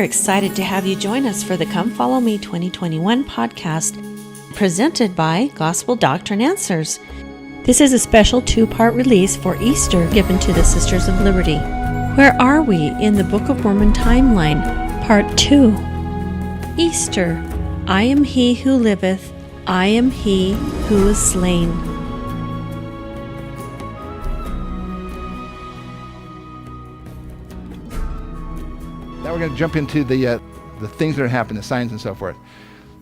are excited to have you join us for the Come Follow Me 2021 podcast presented by Gospel Doctrine Answers. This is a special 2-part release for Easter given to the Sisters of Liberty. Where are we in the Book of Mormon timeline? Part 2. Easter. I am he who liveth. I am he who is slain. Now we're going to jump into the things that are happening, the signs and so forth.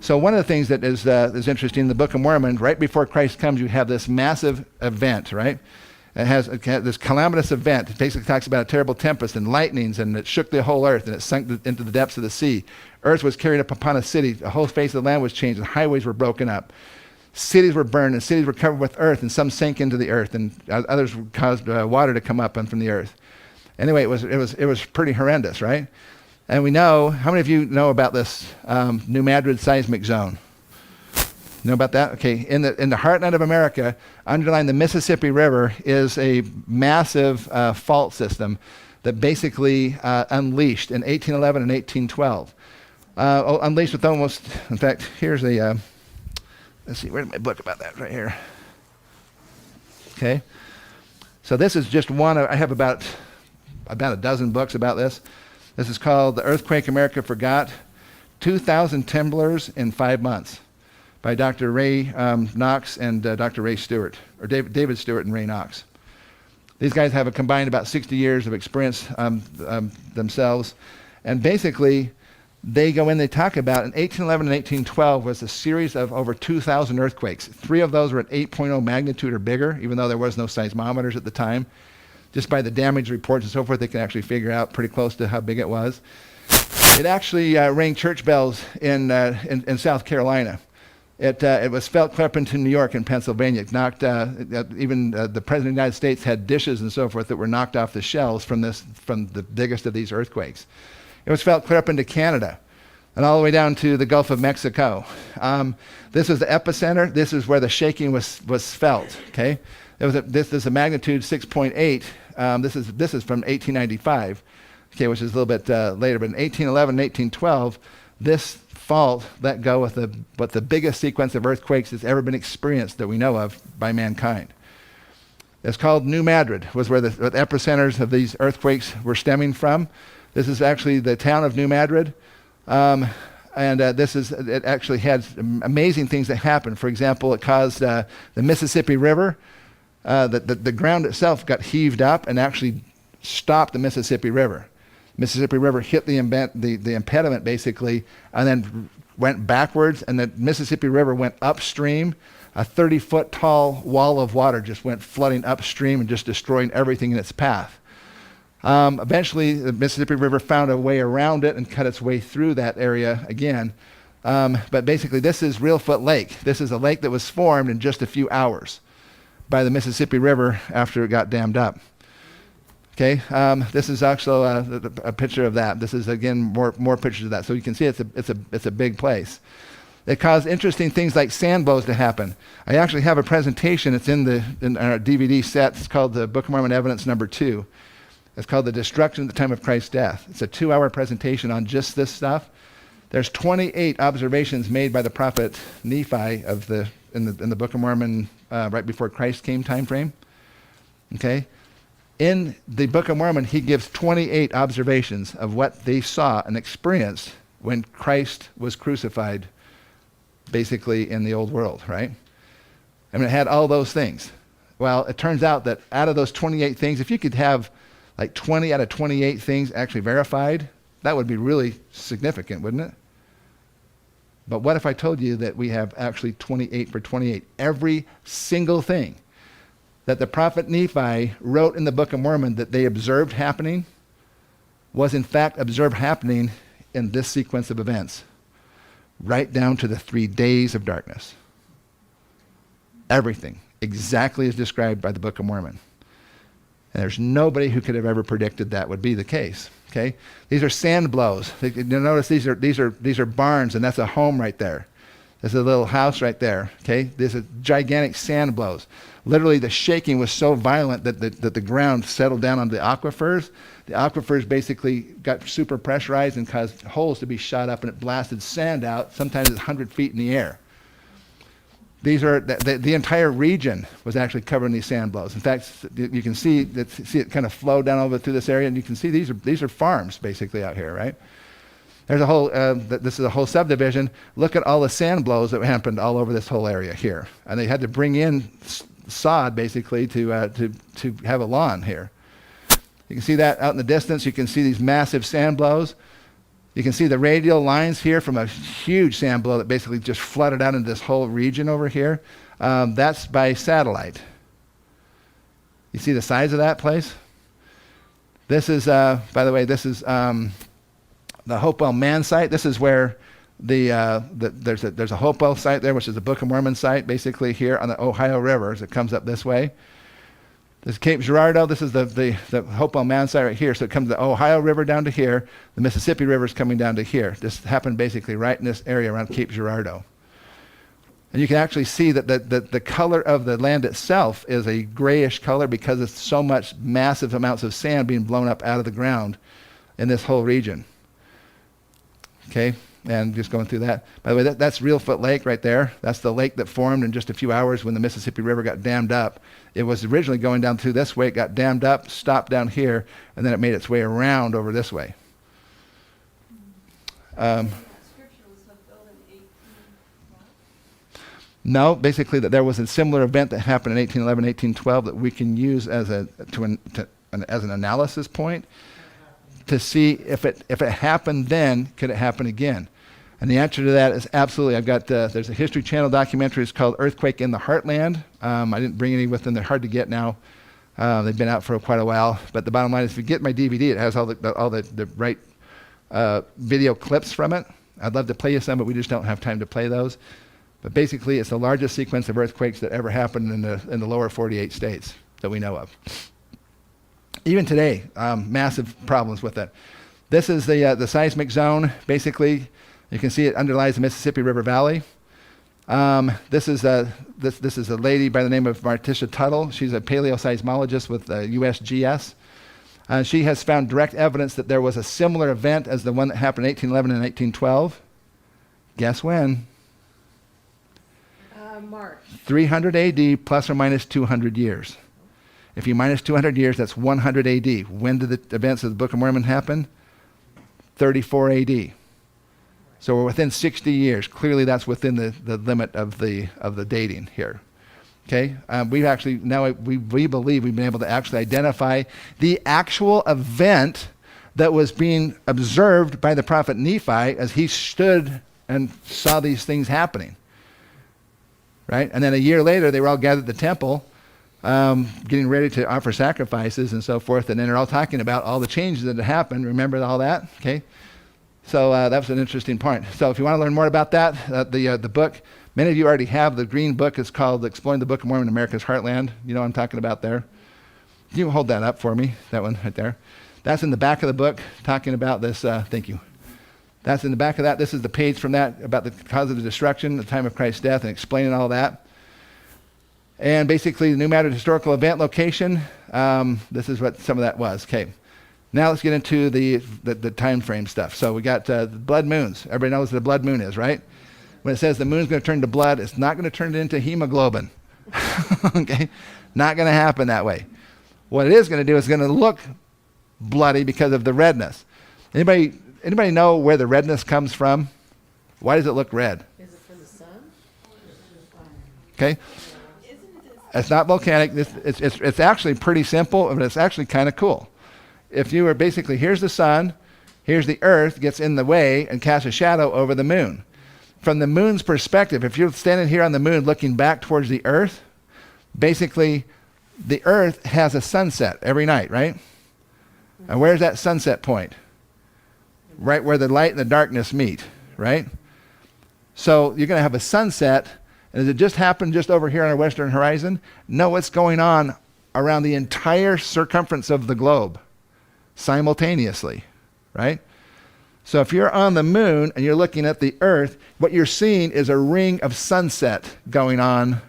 So one of the things that is interesting in the Book of Mormon, right before Christ comes, you have this massive event, right? It has this calamitous event. It basically talks about a terrible tempest and lightnings, and it shook the whole earth, and it sunk into the depths of the sea. Earth was carried up upon a city. The whole face of the land was changed, and highways were broken up. Cities were burned, and cities were covered with earth, and some sank into the earth, and others caused water to come up from the earth. Anyway, it was pretty horrendous, right? And we know, how many of you know about this New Madrid seismic zone? Know about that? Okay, in the heartland of America, underlying the Mississippi River is a massive fault system that basically unleashed in 1811 and 1812. Unleashed with almost, in fact, here's a, let's see, where's my book about that? Right here. Okay, so this is just one, I have about a dozen books about this. This is called The Earthquake America Forgot, 2,000 Timblers in 5 months by Dr. Ray Knox and Dr. Ray Stewart, or David Stewart and Ray Knox. These guys have a combined about 60 years of experience themselves. And basically, they go in, they talk about, in 1811 and 1812 was a series of over 2,000 earthquakes. 3 of those were at 8.0 magnitude or bigger, even though there was no seismometers at the time. Just by the damage reports and so forth, they can actually figure out pretty close to how big it was. It actually rang church bells in South Carolina. It was felt clear up into New York and Pennsylvania. It knocked even the President of the United States had dishes and so forth that were knocked off the shelves from the biggest of these earthquakes. It was felt clear up into Canada and all the way down to the Gulf of Mexico. This was the epicenter. This is where the shaking was felt. Okay. This is a magnitude 6.8. This is from 1895, okay, which is a little bit later. But in 1811 and 1812, this fault let go with the biggest sequence of earthquakes that's ever been experienced that we know of by mankind. It's called New Madrid, was where the epicenters of these earthquakes were stemming from. This is actually the town of New Madrid. And it actually had amazing things that happened. For example, it caused the Mississippi River. The ground itself got heaved up and actually stopped the Mississippi River. Mississippi River hit the impediment basically, and then went backwards, and the Mississippi River went upstream. A 30-foot tall wall of water just went flooding upstream and just destroying everything in its path. Eventually, the Mississippi River found a way around it and cut its way through that area again. But basically, this is Reelfoot Lake. This is a lake that was formed in just a few hours by the Mississippi River after it got dammed up. Okay, this is also a picture of that. This is again more pictures of that. So you can see it's a big place. It caused interesting things like sand blows to happen. I actually have a presentation. It's in our DVD set. It's called the Book of Mormon Evidence Number 2. It's called The Destruction at the Time of Christ's Death. It's a 2-hour presentation on just this stuff. There's 28 observations made by the prophet Nephi in the Book of Mormon right before Christ came time frame. Okay? In the Book of Mormon, he gives 28 observations of what they saw and experienced when Christ was crucified, basically in the old world, right? I mean, it had all those things. Well, it turns out that out of those 28 things, if you could have like 20 out of 28 things actually verified, that would be really significant, wouldn't it? But what if I told you that we have actually 28 for 28? Every single thing that the prophet Nephi wrote in the Book of Mormon that they observed happening was in fact observed happening in this sequence of events, right down to the 3 days of darkness. Everything exactly as described by the Book of Mormon. And there's nobody who could have ever predicted that would be the case. Okay, these are sand blows. You'll notice these are barns, and that's a home right there. There's a little house right there. Okay, there's a gigantic sand blows. Literally, the shaking was so violent that the ground settled down on the aquifers The aquifers basically got super pressurized and caused holes to be shot up, and it blasted sand out. Sometimes it's 100 feet in the air. These are the entire region was actually covered in these sand blows. In fact, you can see it kind of flow down over through this area, and you can see these are farms basically out here, right? There's a whole this is a whole subdivision. Look at all the sand blows that happened all over this whole area here, and they had to bring in sod basically to have a lawn here. You can see that out in the distance. You can see these massive sand blows. You can see the radial lines here from a huge sand blow that basically just flooded out into this whole region over here. That's by satellite. You see the size of that place? This is, by the way, this is the Hopewell Man site. This is where there's a Hopewell site there, which is the Book of Mormon site, basically here on the Ohio River as it comes up this way. This is Cape Girardeau. This is the Hopewell Man site right here. So it comes the Ohio River down to here. The Mississippi River is coming down to here. This happened basically right in this area around Cape Girardeau. And you can actually see that the color of the land itself is a grayish color because it's so much massive amounts of sand being blown up out of the ground in this whole region. Okay, and just going through that. By the way, that's Reelfoot Lake right there. That's the lake that formed in just a few hours when the Mississippi River got dammed up. It was originally going down through this way. It got dammed up, stopped down here, and then it made its way around over this way. No, basically that there was a similar event that happened in 1811, 1812 that we can use as an analysis point to see if it happened then, could it happen again? And the answer to that is absolutely. I've got there's a History Channel documentary. It's called Earthquake in the Heartland. I didn't bring any with them. They're hard to get now. They've been out for quite a while. But the bottom line is, if you get my DVD, it has all the right video clips from it. I'd love to play you some, but we just don't have time to play those. But basically, it's the largest sequence of earthquakes that ever happened in the lower 48 states that we know of. Even today, massive problems with it. This is the seismic zone. Basically, you can see it underlies the Mississippi River Valley. This is a lady by the name of Martisha Tuttle. She's a paleoseismologist with USGS. She has found direct evidence that there was a similar event as the one that happened in 1811 and 1812. Guess when? March. 300 AD plus or minus 200 years. If you minus 200 years, that's 100 AD. When did the events of the Book of Mormon happen? 34 AD. So we're within 60 years. Clearly, that's within the limit of the dating here. Okay, we've actually now we believe we've been able to actually identify the actual event that was being observed by the prophet Nephi as he stood and saw these things happening. Right, and then a year later, they were all gathered at the temple, getting ready to offer sacrifices and so forth, and then they're all talking about all the changes that had happened. Remember all that? Okay. So that was an interesting point. So if you want to learn more about that, the book, many of you already have the green book. It's called Exploring the Book of Mormon, America's Heartland. You know what I'm talking about there? Can you hold that up for me? That one right there. That's in the back of the book talking about this. Thank you. That's in the back of that. This is the page from that about the cause of the destruction, the time of Christ's death, and explaining all that. And basically, the New Matter historical event location, this is what some of that was. Okay. Now let's get into the time frame stuff. So we got the blood moons. Everybody knows what a blood moon is, right? When it says the moon's going to turn to blood, it's not going to turn it into hemoglobin. Okay? Not going to happen that way. What it is going to do is going to look bloody because of the redness. Anybody know where the redness comes from? Why does it look red? Is it from the sun? Okay? It's not volcanic. It's actually pretty simple, but it's actually kind of cool. If you were basically, here's the sun, here's the earth, gets in the way and casts a shadow over the moon. From the moon's perspective, if you're standing here on the moon looking back towards the earth, basically the earth has a sunset every night, right? And where's that sunset point? Right where the light and the darkness meet, right? So you're going to have a sunset, and does it just happen just over here on our western horizon? No, what's going on around the entire circumference of the globe simultaneously, right? So if you're on the moon and you're looking at the earth, what you're seeing is a ring of sunset going on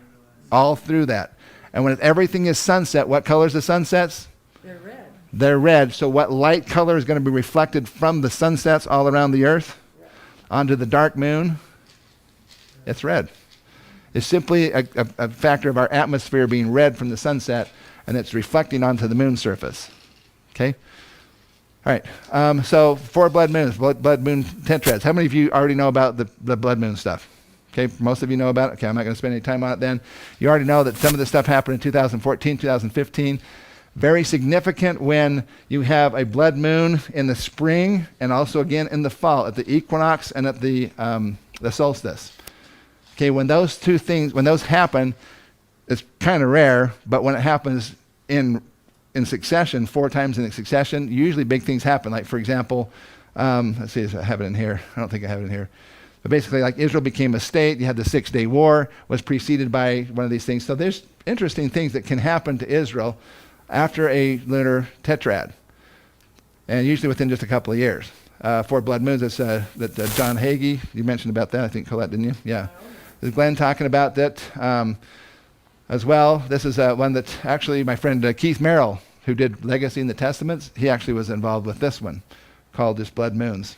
all through that. And when everything is sunset, what colors the sunsets? They're red. They're red. So what light color is going to be reflected from the sunsets all around the earth onto the dark moon? It's red. It's simply a factor of our atmosphere being red from the sunset, and it's reflecting onto the moon surface. Okay? All right. So 4 blood moons, blood moon tetrads. How many of you already know about the blood moon stuff? Okay, most of you know about it. Okay, I'm not going to spend any time on it then. You already know that some of this stuff happened in 2014, 2015. Very significant when you have a blood moon in the spring and also again in the fall at the equinox and at the solstice. Okay, when those two things, when those happen, it's kind of rare, but when it happens in succession, 4 times in succession, usually big things happen. Like, for example, let's see if I have it in here. I don't think I have it in here. But basically, like Israel became a state. You had the 6-day war, was preceded by one of these things. So there's interesting things that can happen to Israel after a lunar tetrad, and usually within just a couple of years. 4 blood moons, that's that John Hagee, you mentioned about that, I think, Colette, didn't you? Yeah. There's Glenn talking about that as well. This is one that actually my friend Keith Merrill, who did Legacy in the Testaments, he actually was involved with this one, called just blood moons.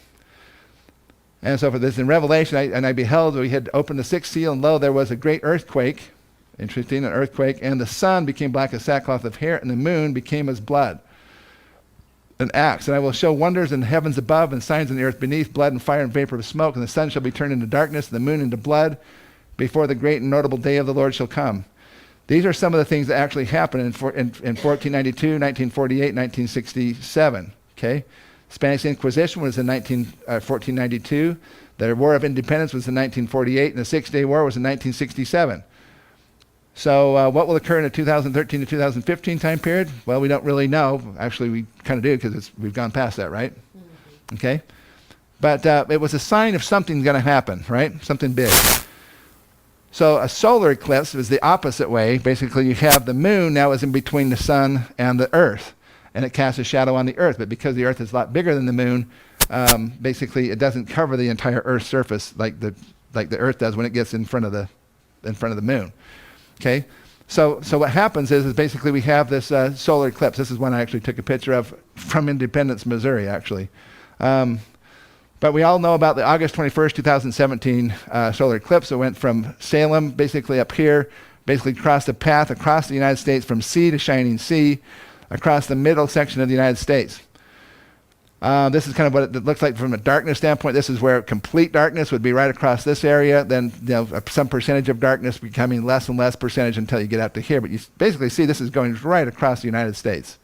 And so for this in Revelation, I beheld, we had opened the 6th seal, and lo, there was a great earthquake. Interesting, an earthquake, and the sun became black as sackcloth of hair, and the moon became as blood. An axe, and I will show wonders in the heavens above, and signs in the earth beneath, blood and fire and vapor of smoke, and the sun shall be turned into darkness, and the moon into blood, before the great and notable day of the Lord shall come. These are some of the things that actually happened in 1492, 1948, 1967. Okay, Spanish Inquisition was in 1492. The War of Independence was in 1948, and the 6-day War was in 1967. So what will occur in the 2013 to 2015 time period? Well, we don't really know. Actually, we kind of do because we've gone past that, right? Mm-hmm. Okay. But it was a sign of something going to happen, right? Something big. So a solar eclipse is the opposite way. Basically, you have the moon now is in between the sun and the earth, and it casts a shadow on the earth. But because the earth is a lot bigger than the moon, basically it doesn't cover the entire earth's surface like the earth does when it gets in front of the moon. Okay, so what happens is basically we have this solar eclipse. This is one I actually took a picture of from Independence, Missouri, actually. But we all know about the August 21st, 2017 solar eclipse. It went from Salem, basically up here, basically crossed a path across the United States from sea to shining sea, across the middle section of the United States. This is kind of what it looks like from a darkness standpoint. This is where complete darkness would be right across this area. Then some percentage of darkness becoming less and less percentage until you get out to here. But you basically see this is going right across the United States.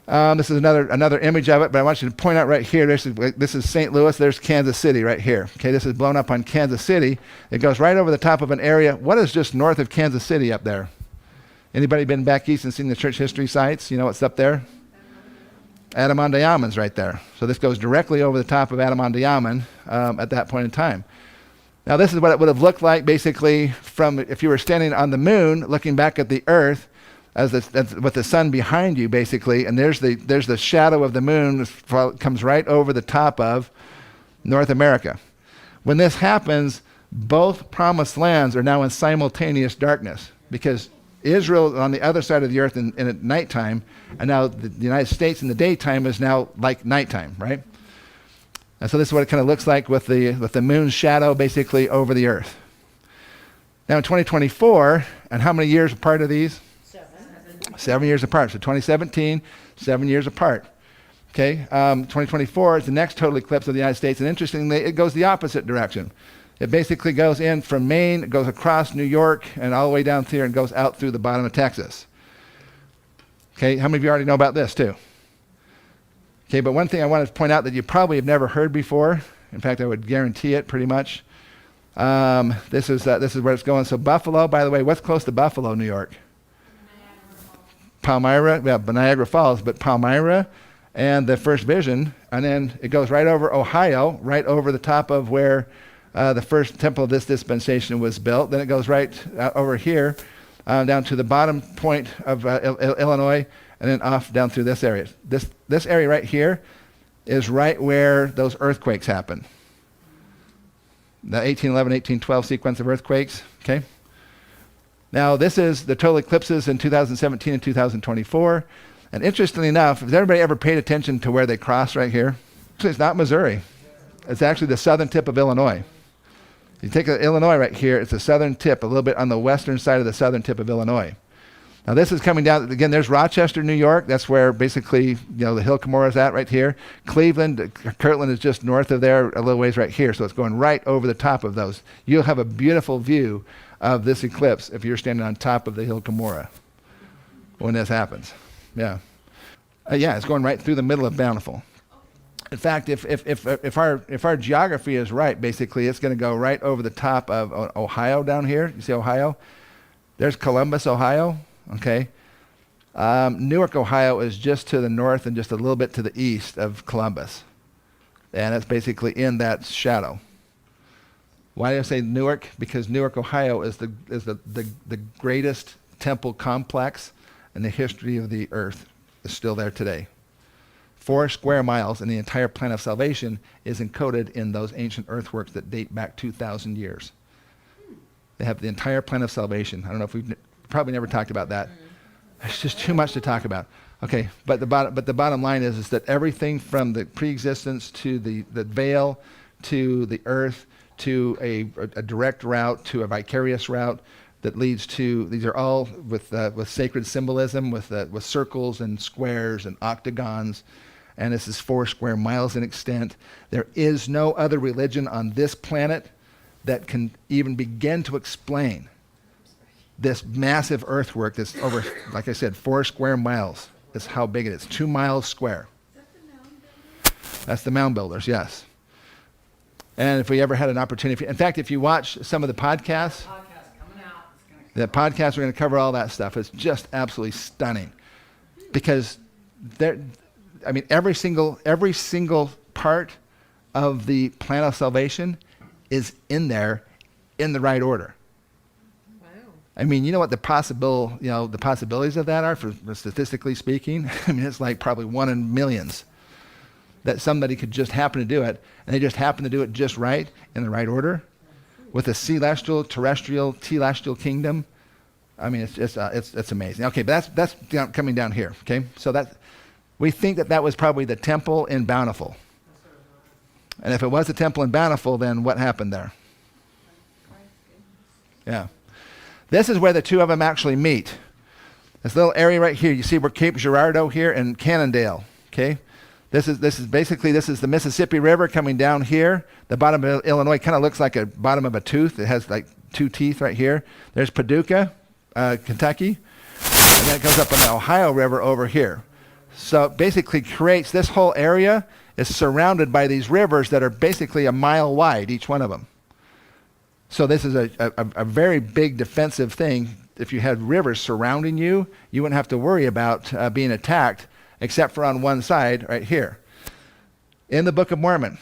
This is another image of it, but I want you to point out right here. This is St. Louis. There's Kansas City right here. Okay, this is blown up on Kansas City. It goes right over the top of an area. What is just north of Kansas City up there? Anybody been back east and seen the church history sites? You know what's up there? Adamandayaman's right there. So this goes directly over the top of Adamandayaman at that point in time. Now this is what it would have looked like basically from if you were standing on the moon looking back at the earth as with the sun behind you basically, and there's the shadow of the moon comes right over the top of North America. When this happens, both promised lands are now in simultaneous darkness because Israel on the other side of the earth in at nighttime, and now the United States in the daytime is now like nighttime, right? And so this is what it kind of looks like with the moon's shadow basically over the earth. Now in 2024, and how many years apart are these? 7 years apart. So 2017, 7 years apart. Okay, 2024 is the next total eclipse of the United States, and interestingly, it goes the opposite direction. It basically goes in from Maine, it goes across New York, and all the way down here and goes out through the bottom of Texas. Okay, how many of you already know about this too? Okay, but one thing I want to point out that you probably have never heard before, in fact, I would guarantee it pretty much. This is where it's going. So Buffalo, by the way, what's close to Buffalo, New York? Palmyra, yeah, Niagara Falls, but Palmyra and the First Vision, and then it goes right over Ohio, right over the top of where the first temple of this dispensation was built. Then it goes right over here down to the bottom point of Illinois, and then off down through this area. This area right here is right where those earthquakes happen. The 1811, 1812 sequence of earthquakes, okay? Now this is the total eclipses in 2017 and 2024. And interestingly enough, has everybody ever paid attention to where they cross right here? Actually, it's not Missouri. It's actually the southern tip of Illinois. You take Illinois right here, it's the southern tip, a little bit on the western side of the southern tip of Illinois. Now this is coming down, again, there's Rochester, New York. That's where basically, the Hill Cumorah is at right here. Cleveland, Kirtland is just north of there, a little ways right here. So it's going right over the top of those. You'll have a beautiful view of this eclipse if you're standing on top of the Hill Cumorah when this happens. Yeah. It's going right through the middle of Bountiful. In fact, if our geography is right, basically it's going to go right over the top of Ohio down here. You see Ohio? There's Columbus, Ohio. Okay. Newark, Ohio is just to the north and just a little bit to the east of Columbus. And it's basically in that shadow. Why do I say Newark? Because Newark, Ohio is the greatest temple complex in the history of the earth. It's still there today. 4 square miles, and the entire plan of salvation is encoded in those ancient earthworks that date back 2,000 years. They have the entire plan of salvation. I don't know if we've probably never talked about that. It's just too much to talk about. Okay, but the bottom line is that everything from the pre-existence to the veil to the earth to a direct route to a vicarious route that leads to, these are all with sacred symbolism, with circles and squares and octagons, and this is 4 square miles in extent. There is no other religion on this planet that can even begin to explain this massive earthwork that's over, like I said, 4 square miles is how big it is. 2 miles square. Is that the mound builders? That's the mound builders, yes. And if we ever had an opportunity, in fact, if you watch some of the podcasts, the podcasts are going to cover all that stuff. It's just absolutely stunning. Because every single part of the plan of salvation is in there in the right order. You know what the possibilities of that are, for statistically speaking? It's like probably 1 in millions that somebody could just happen to do it, and they just happen to do it just right, in the right order, with a celestial, terrestrial, telestial kingdom. It's amazing. Okay, but that's coming down here, okay? So we think that was probably the temple in Bountiful. And if it was the temple in Bountiful, then what happened there? Yeah. This is where the two of them actually meet. This little area right here, you see where Cape Girardeau here and Cannondale, okay? This is the Mississippi River coming down here. The bottom of Illinois kind of looks like a bottom of a tooth. It has like 2 teeth right here. There's Paducah, Kentucky, and then it goes up on the Ohio River over here. So it basically creates, this whole area is surrounded by these rivers that are basically a mile wide, each one of them. So this is a very big defensive thing. If you had rivers surrounding you, you wouldn't have to worry about being attacked, except for on one side right here. In the Book of Mormon,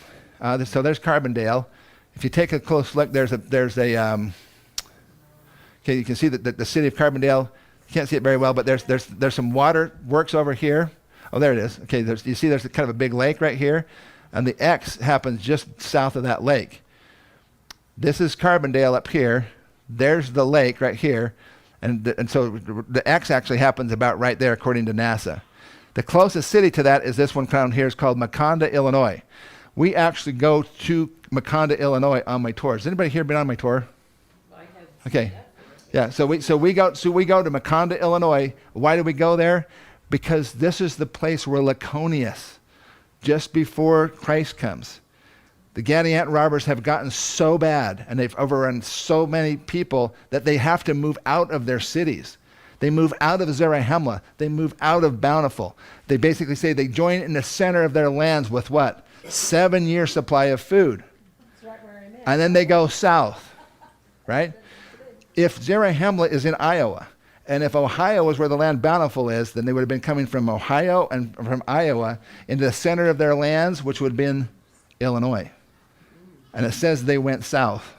so there's Carbondale. If you take a close look, there's a okay, you can see that the city of Carbondale. You can't see it very well, but there's some water works over here. Oh, there it is. Okay, you see there's kind of a big lake right here, and the X happens just south of that lake. This is Carbondale up here. There's the lake right here. And so the X actually happens about right there, according to NASA. The closest city to that is this one down here. It's called Maconda, Illinois. We actually go to Maconda, Illinois on my tours. Has anybody here been on my tour? Okay. Yeah, so we go to Maconda, Illinois. Why do we go there? Because this is the place where Laconius, just before Christ comes, the Gadianton robbers have gotten so bad and they've overrun so many people that they have to move out of their cities. They move out of Zarahemla. They move out of Bountiful. They basically say they join in the center of their lands with what? 7-year supply of food. That's right where I'm at. And then they go south, right? If Zarahemla is in Iowa, and if Ohio is where the land Bountiful is, then they would have been coming from Ohio and from Iowa into the center of their lands, which would have been Illinois. And it says they went south.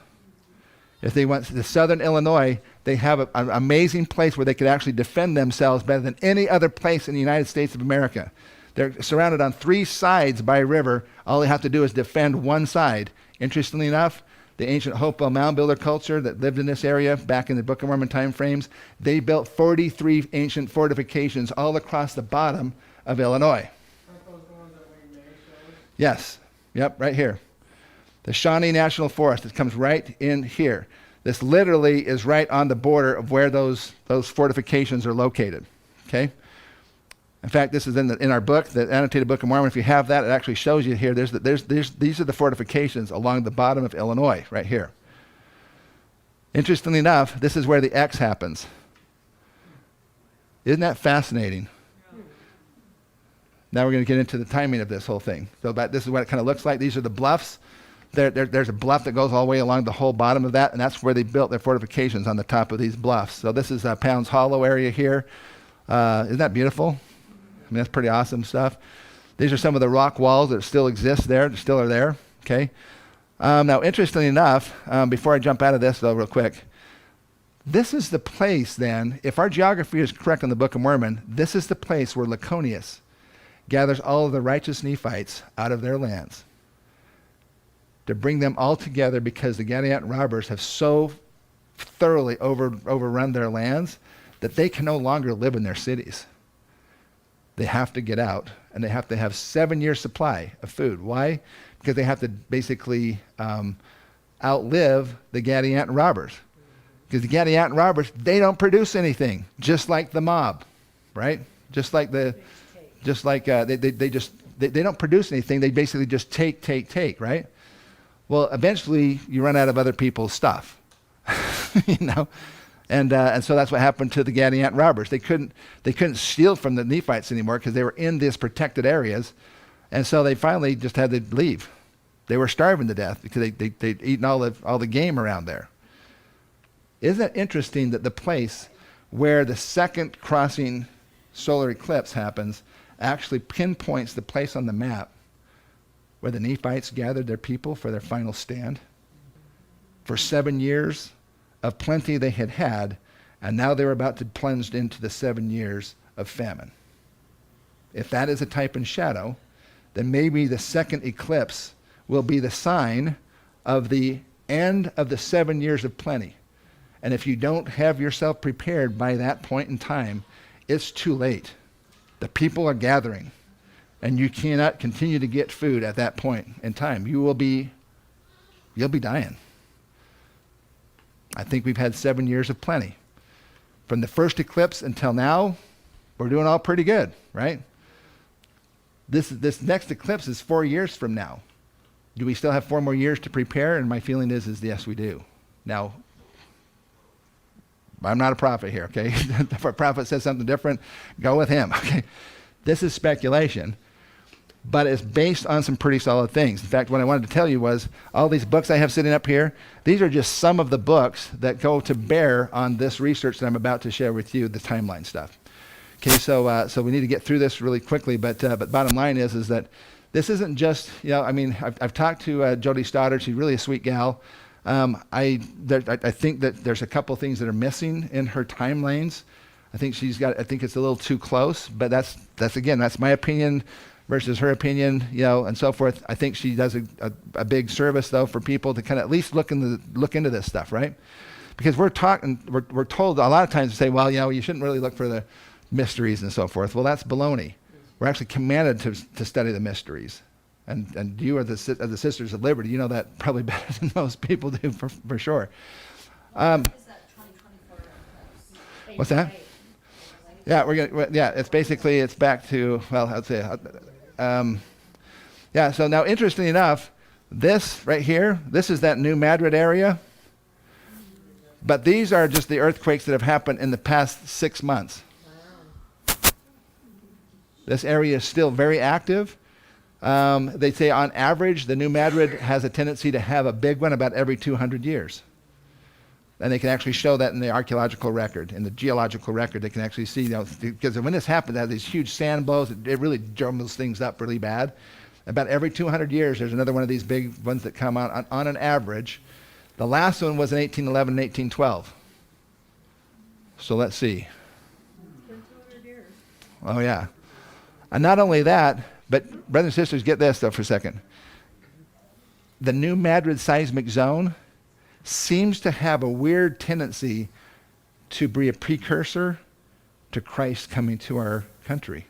If they went to southern Illinois, they have an amazing place where they could actually defend themselves better than any other place in the United States of America. They're surrounded on 3 sides by a river. All they have to do is defend one side. Interestingly enough, the ancient Hopewell mound builder culture that lived in this area back in the Book of Mormon time frames, they built 43 ancient fortifications all across the bottom of Illinois. Aren't those the ones that Wayne May shows? Yes. Yep, right here. The Shawnee National Forest, it comes right in here. This literally is right on the border of where those fortifications are located. Okay? In fact, this is in our book, the Annotated Book of Mormon. If you have that, it actually shows you here. These are the fortifications along the bottom of Illinois, right here. Interestingly enough, this is where the X happens. Isn't that fascinating? Now we're going to get into the timing of this whole thing. So this is what it kind of looks like. These are the bluffs. There's a bluff that goes all the way along the whole bottom of that, and that's where they built their fortifications, on the top of these bluffs. So this is Pounds Hollow area here. Isn't that beautiful? I mean, that's pretty awesome stuff. These are some of the rock walls that still exist there, that still are there. Okay. Now, interestingly enough, before I jump out of this, though, real quick, this is the place then, if our geography is correct in the Book of Mormon, this is the place where Laconius gathers all of the righteous Nephites out of their lands to bring them all together, because the Gadianton robbers have so thoroughly overrun their lands that they can no longer live in their cities. They have to get out, and they have to have 7 years supply of food. Why? Because they have to basically outlive the Gadianton robbers. Because the Gadianton robbers, they don't produce anything, just like the mob, right? They don't produce anything. They basically just take, right? Well, eventually you run out of other people's stuff, you know? And so that's what happened to the Gadianton robbers. They couldn't steal from the Nephites anymore because they were in these protected areas. And so they finally just had to leave. They were starving to death because they'd eaten all the game around there. Isn't it interesting that the place where the second crossing solar eclipse happens actually pinpoints the place on the map where the Nephites gathered their people for their final stand? For 7 years of plenty they had, and now they were about to plunge into the 7 years of famine. If that is a type and shadow, then maybe the second eclipse will be the sign of the end of the 7 years of plenty. And if you don't have yourself prepared by that point in time, it's too late. The people are gathering, and you cannot continue to get food at that point in time. You'll be dying. I think we've had 7 years of plenty. From the first eclipse until now, we're doing all pretty good, right? This next eclipse is 4 years from now. Do we still have 4 more years to prepare? And my feeling is yes, we do. Now, I'm not a prophet here, okay? If a prophet says something different, go with him, okay? This is speculation, but it's based on some pretty solid things. In fact, what I wanted to tell you was all these books I have sitting up here, these are just some of the books that go to bear on this research that I'm about to share with you, the timeline stuff. Okay, so we need to get through this really quickly, but bottom line is that this isn't just, I've talked to Jody Stoddard. She's really a sweet gal. I think that there's a couple things that are missing in her timelines. I think it's a little too close, but that's my opinion versus her opinion, and so forth. I think she does a big service, though, for people to kind of at least look into this stuff, right? Because we're told a lot of times to say, well, you shouldn't really look for the mysteries and so forth. Well, that's baloney. We're actually commanded to study the mysteries. And you are the Sisters of Liberty. You know that probably better than most people do, for sure. Is that 2024 eclipse? What's that? Yeah, it's back to, well, I'd say, so now interestingly enough, this right here, this is that New Madrid area, but these are just the earthquakes that have happened in the past 6 months. Wow. This area is still very active. They say on average, the New Madrid has a tendency to have a big one about every 200 years. And they can actually show that in the archaeological record, in the geological record. They can actually see, because when this happened, they had these huge sand blows. It really jumbles things up really bad. About every 200 years, there's another one of these big ones that come out on an average. The last one was in 1811 and 1812. So let's see. 200 years. Oh, yeah. And not only that, but brothers and sisters, get this, though, for a second. The New Madrid seismic zone seems to have a weird tendency to be a precursor to Christ coming to our country.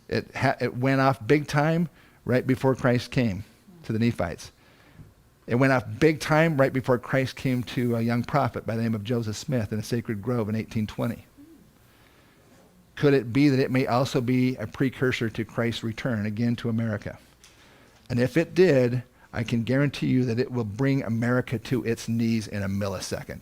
It went off big time right before Christ came to the Nephites. It went off big time right before Christ came to a young prophet by the name of Joseph Smith in a sacred grove in 1820. Could it be that it may also be a precursor to Christ's return again to America? And if it did, I can guarantee you that it will bring America to its knees in a millisecond.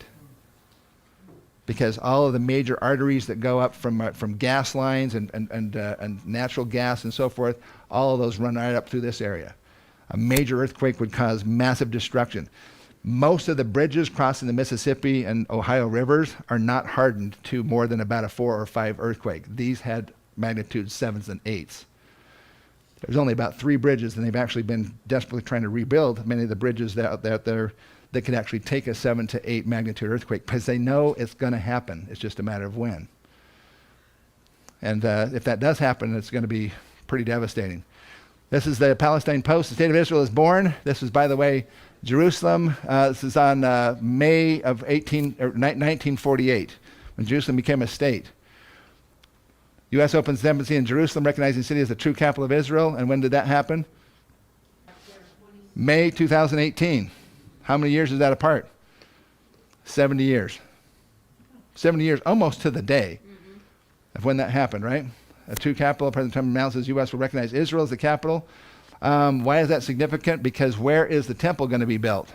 Because all of the major arteries that go up from gas lines and natural gas and so forth, all of those run right up through this area. A major earthquake would cause massive destruction. Most of the bridges crossing the Mississippi and Ohio rivers are not hardened to more than about a 4 or 5 earthquake. These had magnitude 7s and 8s. There's only about 3 bridges, and they've actually been desperately trying to rebuild many of the bridges that could actually take a 7 to 8 magnitude earthquake, because they know it's going to happen. It's just a matter of when. And if that does happen, it's going to be pretty devastating. This is the Palestine Post. The state of Israel is born. This is, by the way, Jerusalem. This is on May of 1948, when Jerusalem became a state. U.S. opens its embassy in Jerusalem, recognizing the city as the true capital of Israel. And when did that happen? May 2018. How many years is that apart? 70 years. 70 years, almost to the day of when that happened, right? A true capital. President Trump announces U.S. will recognize Israel as the capital. Why is that significant? Because where is the temple going to be built?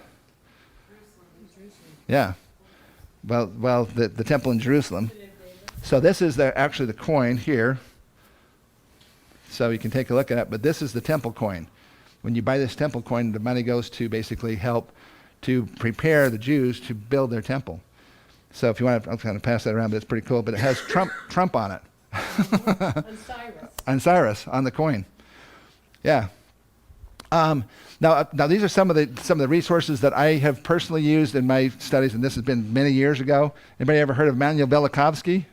Yeah. Well, the temple in Jerusalem. So this is actually the coin here. So you can take a look at it. But this is the temple coin. When you buy this temple coin, the money goes to basically help to prepare the Jews to build their temple. So if you want to, I'm going to pass that around, but it's pretty cool. But it has Trump on it. On Cyrus, on the coin. Yeah. Now these are some of the resources that I have personally used in my studies, and this has been many years ago. Anybody ever heard of Manuel Velikovsky?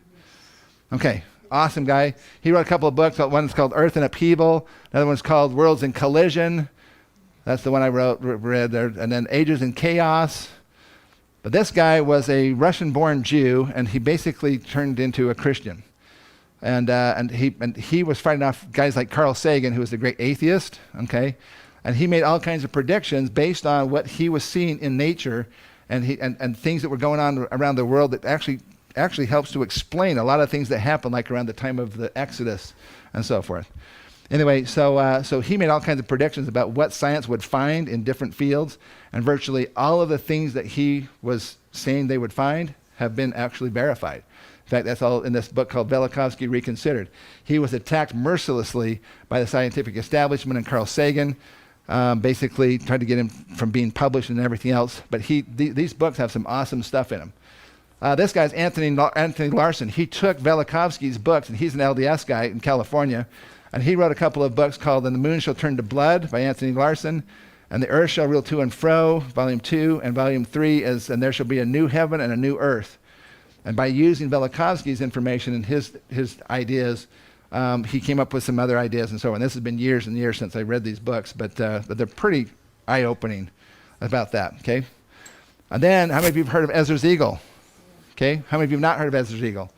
Okay, awesome guy. He wrote a couple of books. One's called Earth in Upheaval. Another one's called Worlds in Collision. That's the one I read there. And then Ages in Chaos. But this guy was a Russian-born Jew, and he basically turned into a Christian. And he was fighting off guys like Carl Sagan, who was the great atheist, okay? And he made all kinds of predictions based on what he was seeing in nature and things that were going on around the world that actually helps to explain a lot of things that happened, like around the time of the Exodus and so forth. Anyway, so he made all kinds of predictions about what science would find in different fields, and virtually all of the things that he was saying they would find have been actually verified. In fact, that's all in this book called Velikovsky Reconsidered. He was attacked mercilessly by the scientific establishment and Carl Sagan, basically tried to get him from being published and everything else. But these books have some awesome stuff in them. This guy's Anthony Larson. He took Velikovsky's books, and he's an LDS guy in California, and he wrote a couple of books called And the Moon Shall Turn to Blood by Anthony Larson, and The Earth Shall Rule To and Fro, Volume 2, and Volume 3 is And There Shall Be a New Heaven and a New Earth. And by using Velikovsky's information and his ideas, he came up with some other ideas and so on. This has been years and years since I read these books, but they're pretty eye-opening about that, okay? And then, how many of you have heard of Ezra's Eagle? Okay, how many of you have not heard of Ezra's Eagle?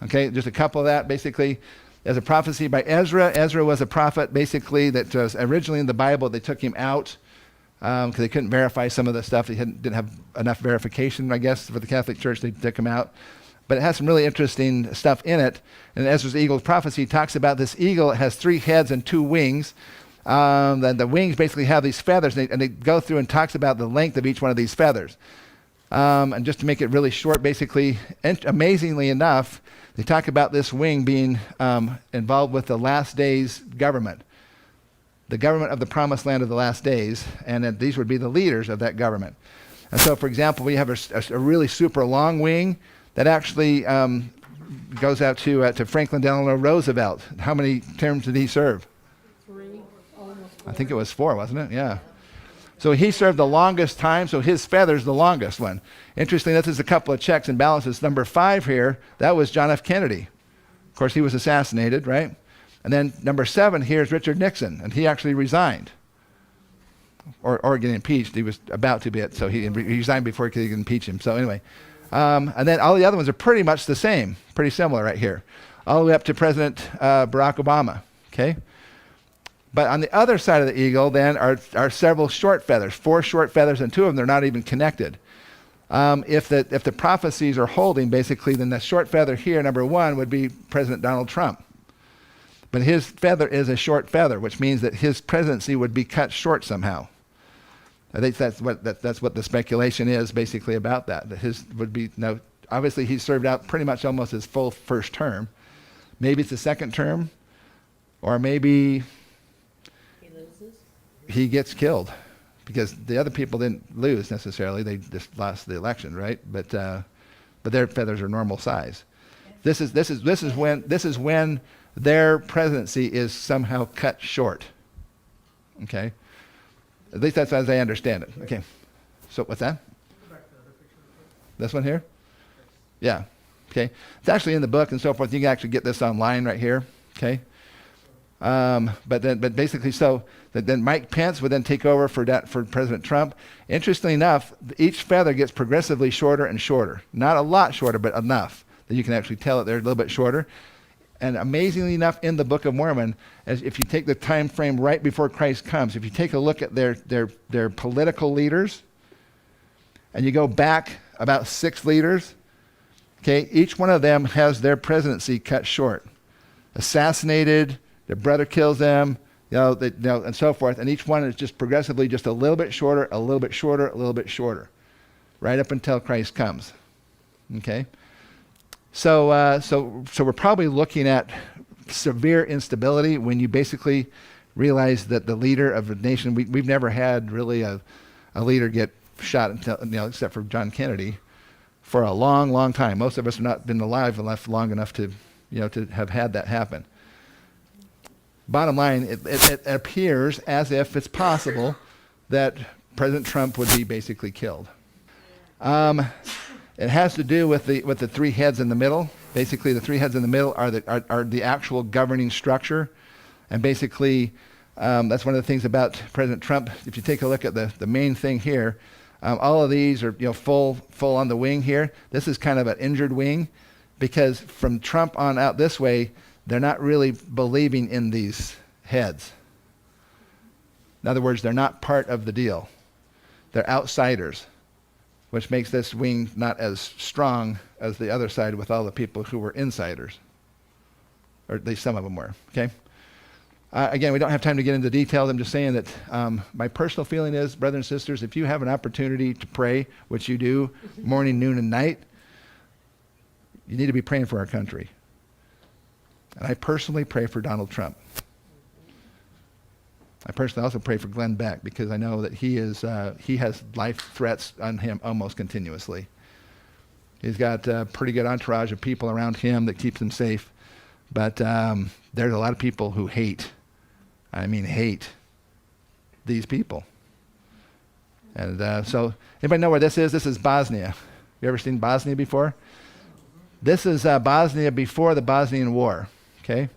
Okay, just a couple of that, basically. There's a prophecy by Ezra. Ezra was a prophet, basically, that was originally in the Bible. They took him out because they couldn't verify some of the stuff. They didn't have enough verification, I guess, for the Catholic Church. They took him out. But it has some really interesting stuff in it. And Ezra's Eagle's prophecy talks about this eagle. It has 3 heads and 2 wings. The wings basically have these feathers, and they go through and talks about the length of each one of these feathers. And just to make it really short, basically, amazingly enough, they talk about this wing being involved with the last days government, the government of the promised land of the last days, and that these would be the leaders of that government. And so, for example, we have a really super long wing that actually goes out to Franklin Delano Roosevelt. How many terms did he serve? 3, almost 4. I think it was 4, wasn't it? Yeah. So he served the longest time, so his feather's the longest one. Interesting, this is a couple of checks and balances. Number 5 here, that was John F. Kennedy. Of course, he was assassinated, right? And then number 7 here is Richard Nixon, and he actually resigned. or getting impeached. He was about to be it, so he resigned before he could impeach him. So anyway, and then all the other ones are pretty much the same, pretty similar right here, all the way up to President Barack Obama. Okay. But on the other side of the eagle, then, are several short feathers, 4 short feathers, and 2 of them, they're not even connected. If the prophecies are holding, basically, then the short feather here, number 1, would be President Donald Trump. But his feather is a short feather, which means that his presidency would be cut short somehow. I think that's what the speculation is basically about that. That his would be, now, obviously he served out pretty much almost his full first term. Maybe it's a second term, or maybe he gets killed, because the other people didn't lose necessarily; they just lost the election, right? But their feathers are normal size. This is when their presidency is somehow cut short. Okay, at least that's as I understand it. Okay, so what's that? This one here? Yeah. Okay, it's actually in the book and so forth. You can actually get this online right here. Okay. But basically, so that then Mike Pence would then take over for President Trump. Interestingly enough, each feather gets progressively shorter and shorter. Not a lot shorter, but enough that you can actually tell that they're a little bit shorter. And amazingly enough, in the Book of Mormon, as if you take the time frame right before Christ comes, if you take a look at their political leaders, and you go back about 6 leaders, okay, each one of them has their presidency cut short, assassinated. Their brother kills them, and so forth. And each one is just progressively just a little bit shorter, a little bit shorter, a little bit shorter, right up until Christ comes. Okay. So we're probably looking at severe instability when you basically realize that the leader of a nation, we've never had really a leader get shot until, except for John Kennedy, for a long, long time. Most of us have not been alive long enough to have had that happen. Bottom line, it appears as if it's possible that President Trump would be basically killed. It has to do with the 3 heads in the middle. Basically, the 3 heads in the middle are the actual governing structure, and basically that's one of the things about President Trump. If you take a look at the main thing here, all of these are full on the wing here. This is kind of an injured wing, because from Trump on out this way, they're not really believing in these heads. In other words, they're not part of the deal. They're outsiders, which makes this wing not as strong as the other side with all the people who were insiders. Or at least some of them were, okay? Again, we don't have time to get into details. I'm just saying that my personal feeling is, brothers and sisters, if you have an opportunity to pray, which you do morning, noon, and night, you need to be praying for our country. And I personally pray for Donald Trump. I personally also pray for Glenn Beck, because I know that he has life threats on him almost continuously. He's got a pretty good entourage of people around him that keeps him safe. But there's a lot of people who hate these people. And so anybody know where this is? This is Bosnia. You ever seen Bosnia before? This is Bosnia before the Bosnian War. Okay,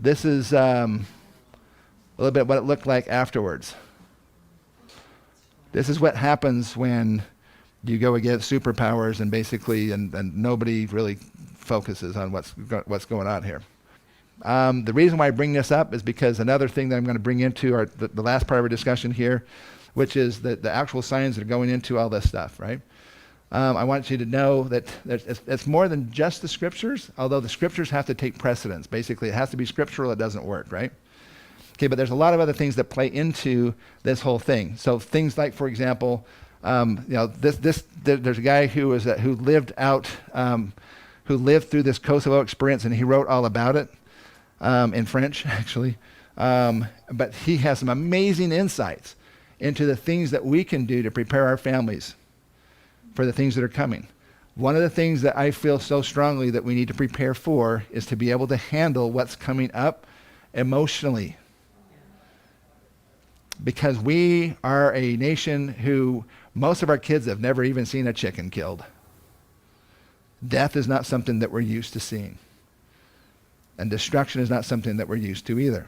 this is a little bit what it looked like afterwards. This is what happens when you go against superpowers and basically, and nobody really focuses on what's going on here. The reason why I bring this up is because another thing that I'm going to bring into the last part of our discussion here, which is the actual signs that are going into all this stuff, right? I want you to know that it's more than just the scriptures, although the scriptures have to take precedence. Basically, it has to be scriptural. It doesn't work, right? Okay, but there's a lot of other things that play into this whole thing. So things like, for example, there's a guy who lived through this Kosovo experience, and he wrote all about it in French, actually. But he has some amazing insights into the things that we can do to prepare our families for the things that are coming. One of the things that I feel so strongly that we need to prepare for is to be able to handle what's coming up emotionally. Because we are a nation who, most of our kids have never even seen a chicken killed. Death is not something that we're used to seeing. And destruction is not something that we're used to either.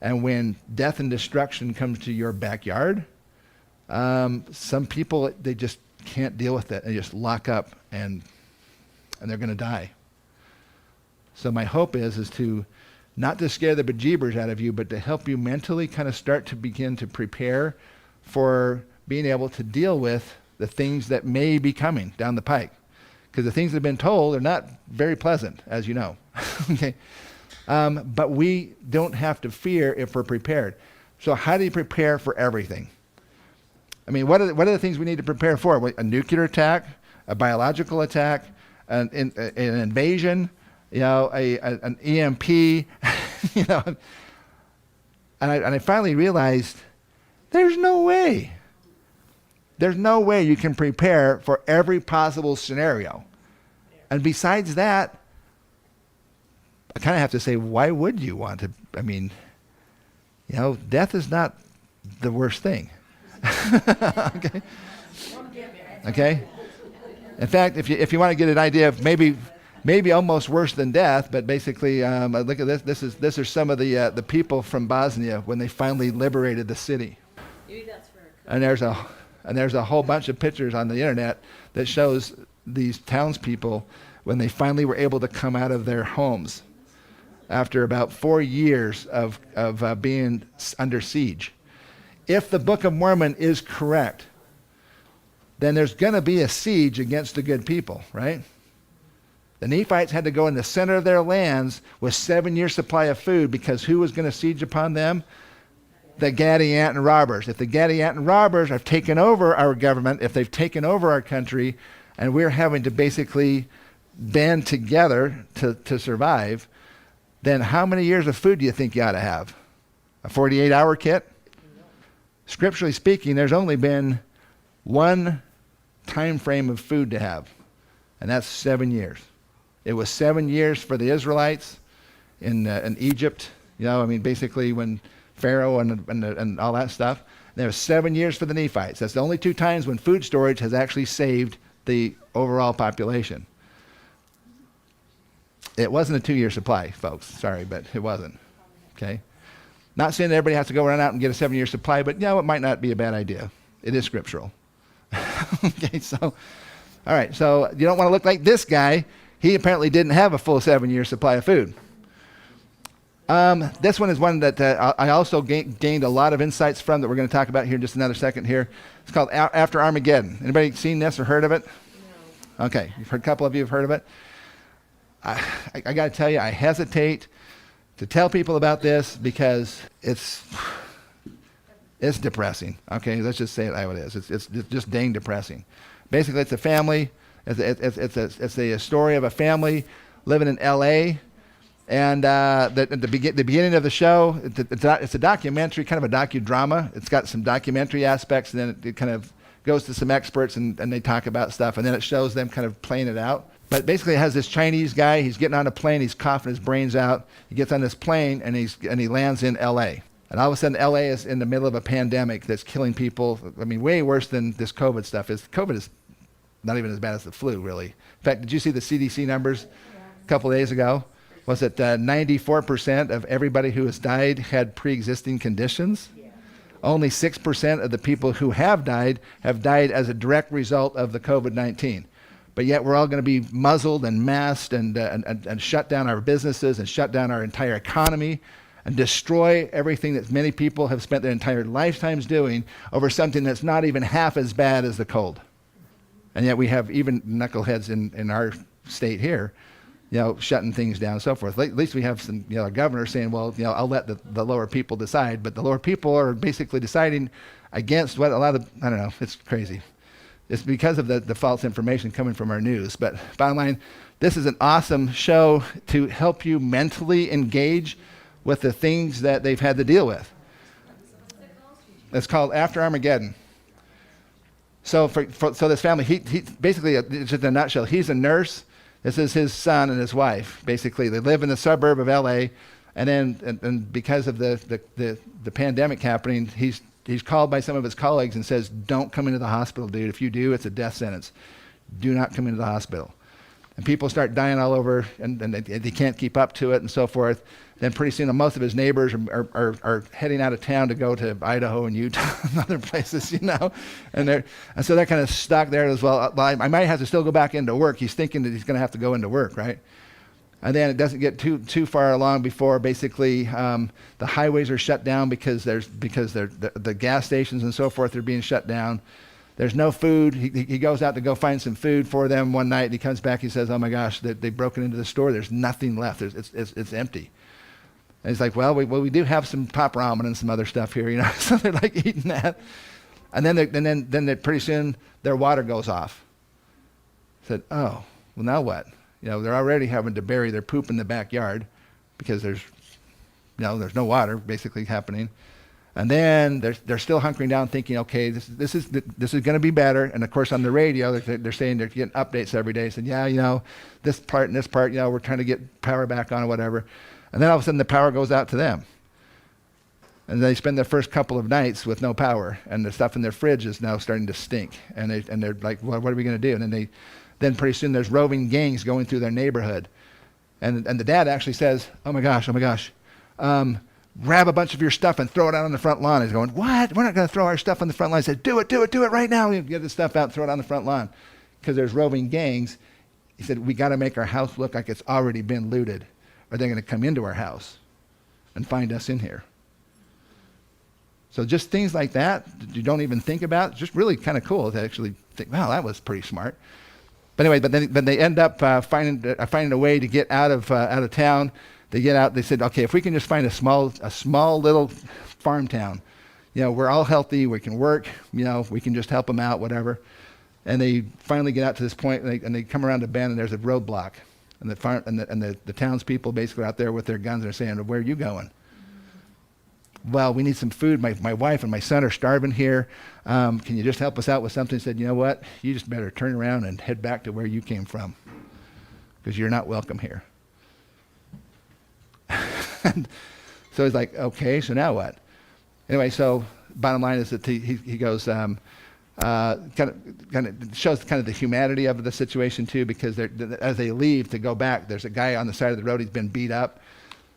And when death and destruction comes to your backyard, some people, they just can't deal with it. They just lock up and they're going to die. So my hope is to not to scare the bejeebers out of you, but to help you mentally kind of start to begin to prepare for being able to deal with the things that may be coming down the pike. Because the things that have been told are not very pleasant, as you know. Okay. But we don't have to fear if we're prepared. So how do you prepare for everything? I mean, what are the things we need to prepare for? A nuclear attack, a biological attack, an invasion, an EMP, And I finally realized there's no way. There's no way you can prepare for every possible scenario. And besides that, I kind of have to say, why would you want to? I mean, death is not the worst thing. Okay. Okay. In fact, if you want to get an idea of maybe almost worse than death, but basically, look at this. This are some of the people from Bosnia when they finally liberated the city. And there's a whole bunch of pictures on the internet that shows these townspeople when they finally were able to come out of their homes after about 4 years of being under siege. If the Book of Mormon is correct, then there's going to be a siege against the good people, right? The Nephites had to go in the center of their lands with 7-year supply of food because who was going to siege upon them? The Gadianton robbers. If the Gadianton robbers have taken over our government, if they've taken over our country, and we're having to basically band together to survive, then how many years of food do you think you ought to have? A 48-hour kit? Scripturally speaking, there's only been one time frame of food to have, and that's 7 years. It was 7 years for the Israelites in Egypt. Basically when Pharaoh and all that stuff. There was 7 years for the Nephites. That's the only 2 times when food storage has actually saved the overall population. It wasn't a 2-year supply, folks. Sorry, but it wasn't. Okay? Not saying that everybody has to go run out and get a 7-year supply, but it might not be a bad idea. It is scriptural. Okay, so, all right, so you don't want to look like this guy. He apparently didn't have a full 7-year supply of food. This one is one that I also gained a lot of insights from that we're going to talk about here in just another second here. It's called After Armageddon. Anybody seen this or heard of it? No. Okay, a couple of you have heard of it. I got to tell you, I hesitate to tell people about this because it's depressing. Okay, let's just say it how it is. It's just dang depressing. Basically, it's a family. It's a story of a family living in L.A. And at the beginning of the show, it's a documentary, kind of a docudrama. It's got some documentary aspects, and then it kind of goes to some experts, and they talk about stuff, and then it shows them kind of playing it out. But basically, it has this Chinese guy. He's getting on a plane. He's coughing his brains out. He gets on this plane, and he lands in L.A. And all of a sudden, L.A. is in the middle of a pandemic that's killing people. I mean, way worse than this COVID stuff is. COVID is not even as bad as the flu, really. In fact, did you see the CDC numbers a couple days ago? Was it 94% of everybody who has died had pre-existing conditions? Yeah. Only 6% of the people who have died as a direct result of the COVID-19. But yet we're all going to be muzzled and masked and shut down our businesses and shut down our entire economy and destroy everything that many people have spent their entire lifetimes doing over something that's not even half as bad as the cold. And yet we have even knuckleheads in our state here, shutting things down and so forth. At least we have some, a governor saying, well, I'll let the lower people decide. But the lower people are basically deciding against what a lot of, I don't know, it's crazy. It's because of the false information coming from our news. But bottom line, this is an awesome show to help you mentally engage with the things that they've had to deal with. It's called After Armageddon. So so this family, he basically, just in a nutshell, he's a nurse. This is his son and his wife. Basically, they live in the suburb of L.A. And then, and because of the pandemic happening, he's called by some of his colleagues and says, "Don't come into the hospital, dude. If you do, it's a death sentence. Do not come into the hospital." And people start dying all over, and they can't keep up to it and so forth. Then pretty soon most of his neighbors are heading out of town to go to Idaho and Utah and other places, and so they're kind of stuck there as well. I might have to still go back into work. He's thinking that he's going to have to go into work, right? And then it doesn't get too far along before basically the highways are shut down because the gas stations and so forth are being shut down. There's no food. He goes out to go find some food for them one night. He comes back. He says, "Oh my gosh, they've broken into the store. There's nothing left. It's empty." And he's like, "Well, we do have some pop ramen and some other stuff here, So they're like eating that, and then pretty soon their water goes off. Said, "Oh, well now what?" They're already having to bury their poop in the backyard because there's no water basically happening. And then they're still hunkering down thinking, okay, this is going to be better. And of course on the radio, they're saying they're getting updates every day. Saying, yeah, this part and this part, we're trying to get power back on or whatever. And then all of a sudden the power goes out to them. And they spend their first couple of nights with no power. And the stuff in their fridge is now starting to stink. And they're like, well, what are we going to do? And then pretty soon there's roving gangs going through their neighborhood. And the dad actually says, oh my gosh, grab a bunch of your stuff and throw it out on the front lawn. He's going, what? We're not going to throw our stuff on the front lawn. He said, do it right now. You get the stuff out and throw it on the front lawn. Because there's roving gangs. He said, we got to make our house look like it's already been looted, or they're going to come into our house and find us in here. So just things like that you don't even think about. It's just really kind of cool to actually think, wow, that was pretty smart. But anyway, then they end up finding a way to get out of town. They get out. They said, okay, if we can just find a small little farm town, we're all healthy. We can work. We can just help them out, whatever. And they finally get out to this point, and they come around a bend, and there's a roadblock, and the townspeople basically out there with their guns are saying, where are you going? Well, we need some food. My wife and my son are starving here. Can you just help us out with something? He said, you know what? You just better turn around and head back to where you came from, because you're not welcome here. So he's like, okay, so now what? Anyway, so bottom line is that he goes, kind of shows kind of the humanity of the situation too, because as they leave to go back, there's a guy on the side of the road. He's been beat up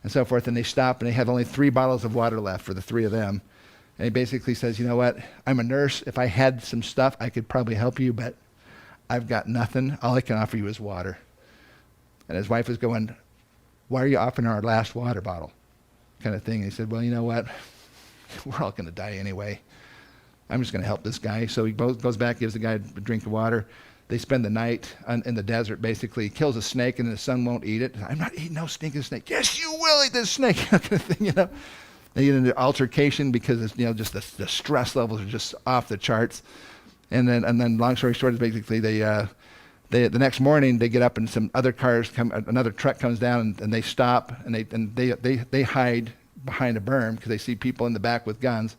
and so forth, and they stop, and they have only 3 bottles of water left for the 3 of them. And he basically says, you know what? I'm a nurse. If I had some stuff, I could probably help you, but I've got nothing. All I can offer you is water. And his wife was going, why are you offering our last water bottle? Kind of thing. He said, well, you know what? We're all going to die anyway. I'm just going to help this guy. So he goes back, gives the guy a drink of water. They spend the night in the desert, basically. He kills a snake, and the son won't eat it. I'm not eating no stinking snake. Yes, you will eat this snake. Kind of thing, They get into altercation because it's, just the stress levels are just off the charts. And then long story short is basically the next morning they get up and some other cars come, another truck comes down and they stop and they hide behind a berm because they see people in the back with guns,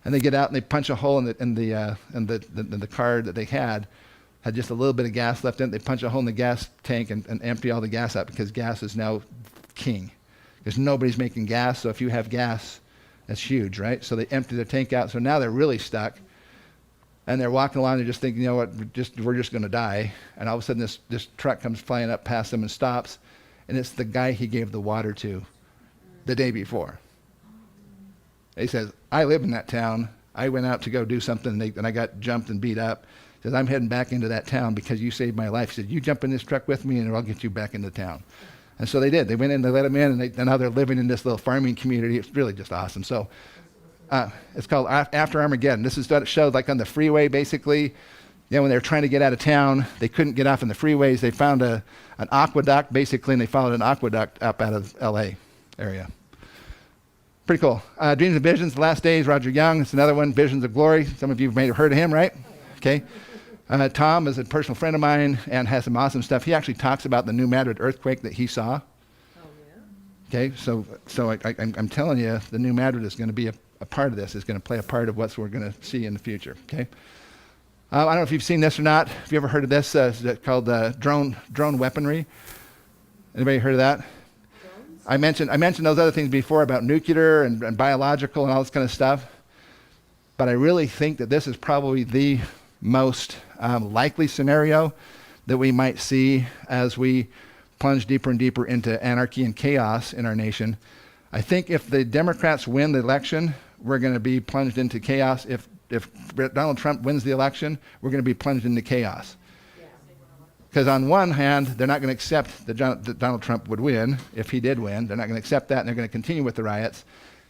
and they get out and they punch a hole in the car that they had just a little bit of gas left in it. They punch a hole in the gas tank and empty all the gas out, because gas is now king, because nobody's making gas. So if you have gas, that's huge, right? So they empty their tank out. So now they're really stuck. And they're walking along, they're just thinking, you know what, we're just going to die. And all of a sudden this truck comes flying up past them and stops. And it's the guy he gave the water to the day before. He says, I live in that town. I went out to go do something, and I got jumped and beat up. He says, I'm heading back into that town because you saved my life. He said, you jump in this truck with me and I'll get you back into town. And so they did. They went in, they let him in, and now they're living in this little farming community. It's really just awesome. So it's called After Armageddon. This is what it showed, like on the freeway, basically. When they were trying to get out of town, they couldn't get off in the freeways. They found an aqueduct, basically, and they followed an aqueduct up out of L.A. area. Pretty cool. Dreams and Visions, The Last Days, Roger Young. It's another one, Visions of Glory. Some of you may have heard of him, right? Okay. Tom is a personal friend of mine and has some awesome stuff. He actually talks about the New Madrid earthquake that he saw. Oh, yeah? Okay, so I'm telling you, the New Madrid is going to be a part of this. Is going to play a part of what we're going to see in the future. Okay. I don't know if you've seen this or not. Have you ever heard of this? It's called drone weaponry. Anybody heard of that? Drones? I mentioned those other things before about nuclear and biological and all this kind of stuff. But I really think that this is probably the most likely scenario, that we might see as we plunge deeper and deeper into anarchy and chaos in our nation. I think if the Democrats win the election, we're going to be plunged into chaos. If Donald Trump wins the election, we're going to be plunged into chaos. Because on one hand, they're not going to accept that Donald Trump would win. If he did win, they're not going to accept that, and they're going to continue with the riots.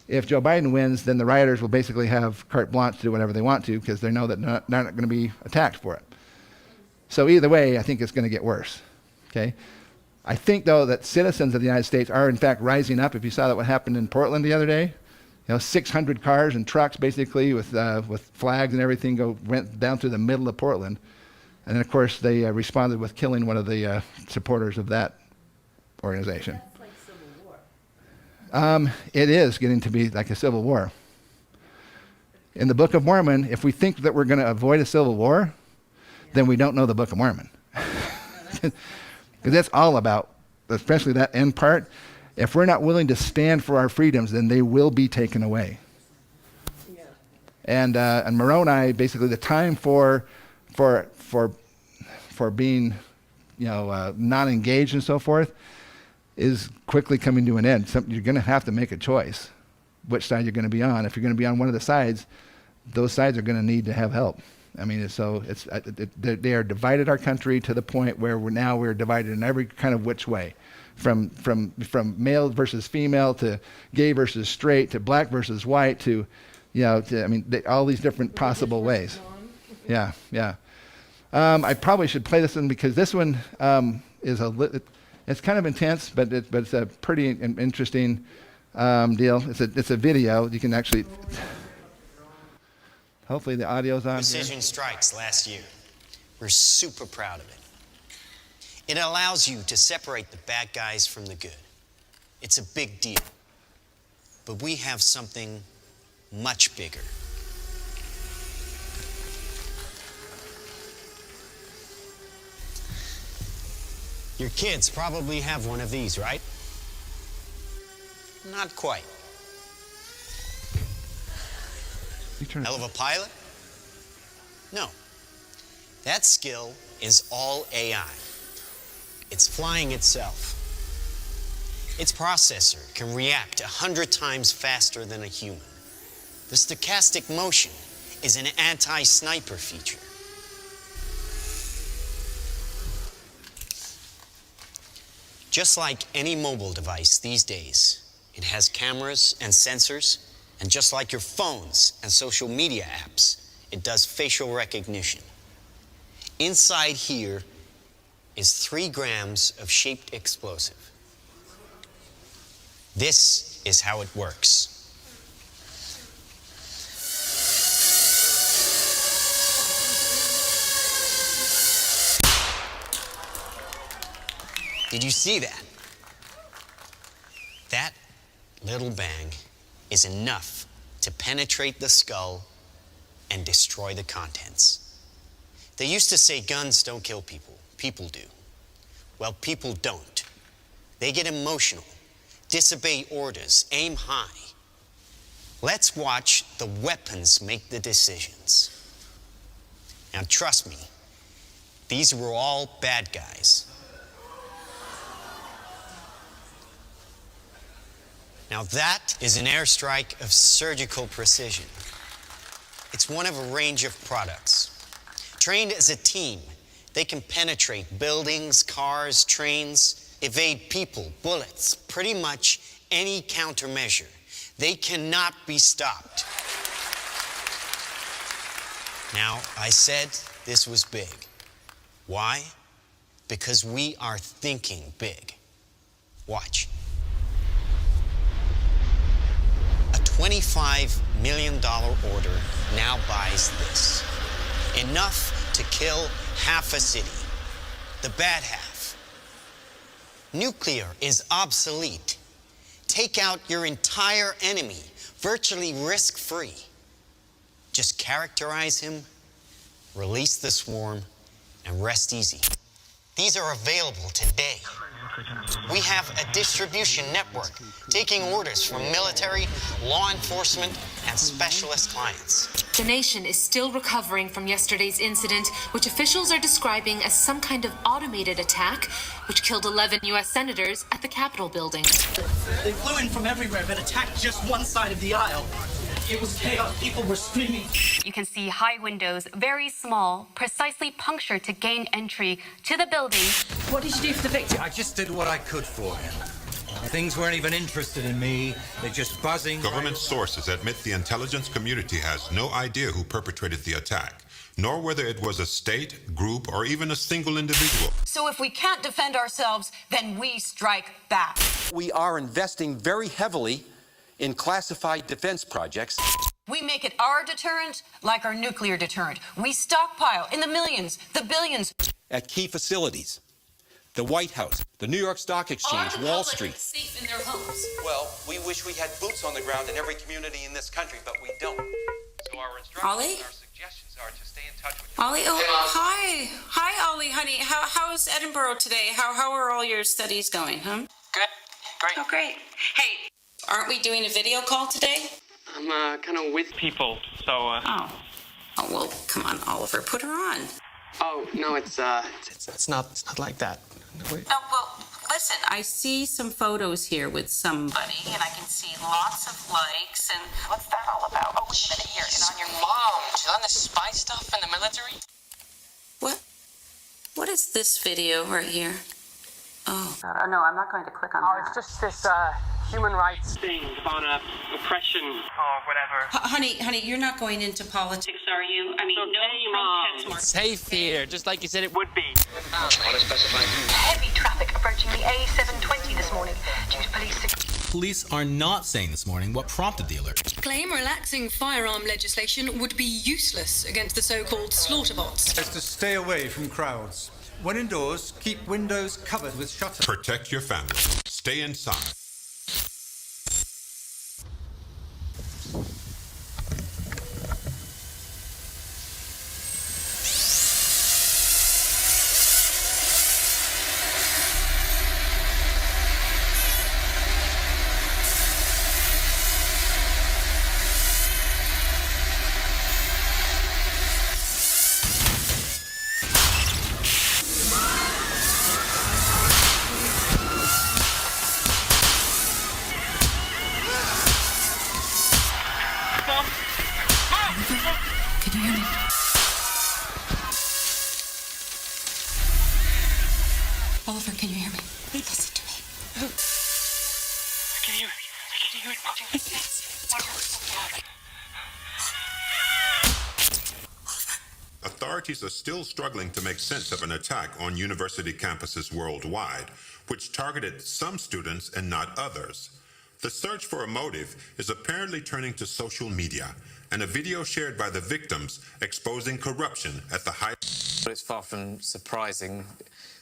If Joe Biden wins, then the rioters will basically have carte blanche to do whatever they want to, because they know that they're not going to be attacked for it. So either way, I think it's going to get worse. Okay? I think, though, that citizens of the United States are, in fact, rising up. If you saw that what happened in Portland the other day, 600 cars and trucks, basically, with flags and everything went down through the middle of Portland. And then, of course, they responded with killing one of the supporters of that organization. That's like civil war. It is getting to be like a civil war. In the Book of Mormon, if we think that we're going to avoid a civil war, then we don't know the Book of Mormon. Because that's all about, especially that end part. If we're not willing to stand for our freedoms, then they will be taken away. Yeah. And Moroni, basically, the time for being, not engaged and so forth, is quickly coming to an end. You're going to have to make a choice, which side you're going to be on. If you're going to be on one of the sides, those sides are going to need to have help. I mean, they are divided our country to the point where we're divided in every kind of which way, from male versus female to gay versus straight to black versus white to, all these different possible ways. Yeah. I probably should play this one because this one it's kind of intense, but it's a pretty interesting deal. It's a video. You can actually. Hopefully the audio's on. Precision strikes last year. We're super proud of it. It allows you to separate the bad guys from the good. It's a big deal. But we have something much bigger. Your kids probably have one of these, right? Not quite. Hell of a pilot? No. That skill is all AI. It's flying itself. Its processor can react 100 times faster than a human. The stochastic motion is an anti-sniper feature. Just like any mobile device these days, it has cameras and sensors. And just like your phones and social media apps, it does facial recognition. Inside here is 3 grams of shaped explosive. This is how it works. Did you see that? That little bang is enough to penetrate the skull and destroy the contents. They used to say guns don't kill people. People do. Well, people don't. They get emotional, disobey orders, aim high. Let's watch the weapons make the decisions. Now, trust me, these were all bad guys. Now that is an airstrike of surgical precision. It's one of a range of products. Trained as a team, they can penetrate buildings, cars, trains, evade people, bullets, pretty much any countermeasure. They cannot be stopped. Now, I said this was big. Why? Because we are thinking big. Watch. $25 million order now buys this. Enough to kill half a city, the bad half. Nuclear is obsolete. Take out your entire enemy, virtually risk-free. Just characterize him, release the swarm, and rest easy. These are available today. We have a distribution network taking orders from military, law enforcement, and specialist clients. The nation is still recovering from yesterday's incident, which officials are describing as some kind of automated attack, which killed 11 U.S. senators at the Capitol building. They flew in from everywhere but attacked just one side of the aisle. It was chaos. People were screaming. You can see high windows, very small, precisely punctured to gain entry to the building. What did you do for the victim? I just did what I could for him. Things weren't even interested in me. They're just buzzing. Government sources admit the intelligence community has no idea who perpetrated the attack, nor whether it was a state, group, or even a single individual. So if we can't defend ourselves, then we strike back. We are investing very heavily in classified defense projects. We make it our deterrent like our nuclear deterrent. We stockpile in the millions, the billions. At key facilities, the White House, the New York Stock Exchange, Wall Street. Safe in their homes. Well, we wish we had boots on the ground in every community in this country, but we don't. So our instructions Ollie? and our suggestions are to stay in touch with Ollie, hi. Hi, Ollie, honey. How's Edinburgh today? How are all your studies going, huh? Good. Great. Oh, great. Hey, aren't we doing a video call today? I'm kind of with people, so. Oh, well, come on, Oliver, put her on. Oh no, it's not like that. No, well, listen, I see some photos here with somebody, and I can see lots of likes, and what's that all about? Oh, wait a minute here, and on your Mom, she's on the spy stuff in the military. What is this video right here? Oh, no, I'm not going to click on that. It's just this human rights thing about oppression or whatever. Honey, you're not going into politics, are you? I mean, no protest. It's safe here, just like you said it would be. Heavy traffic approaching the A720 this morning due to police. Police are not saying this morning what prompted the alert. Claim relaxing firearm legislation would be useless against the so-called slaughter bots. Is to stay away from crowds. When indoors, keep windows covered with shutters. Protect your family. Stay inside. Can you hear me? Oliver, can you hear me? Listen to me. I can hear it, Mom. Authorities are still struggling to make sense of an attack on university campuses worldwide, which targeted some students and not others. The search for a motive is apparently turning to social media, and a video shared by the victims exposing corruption at the height. But it's far from surprising.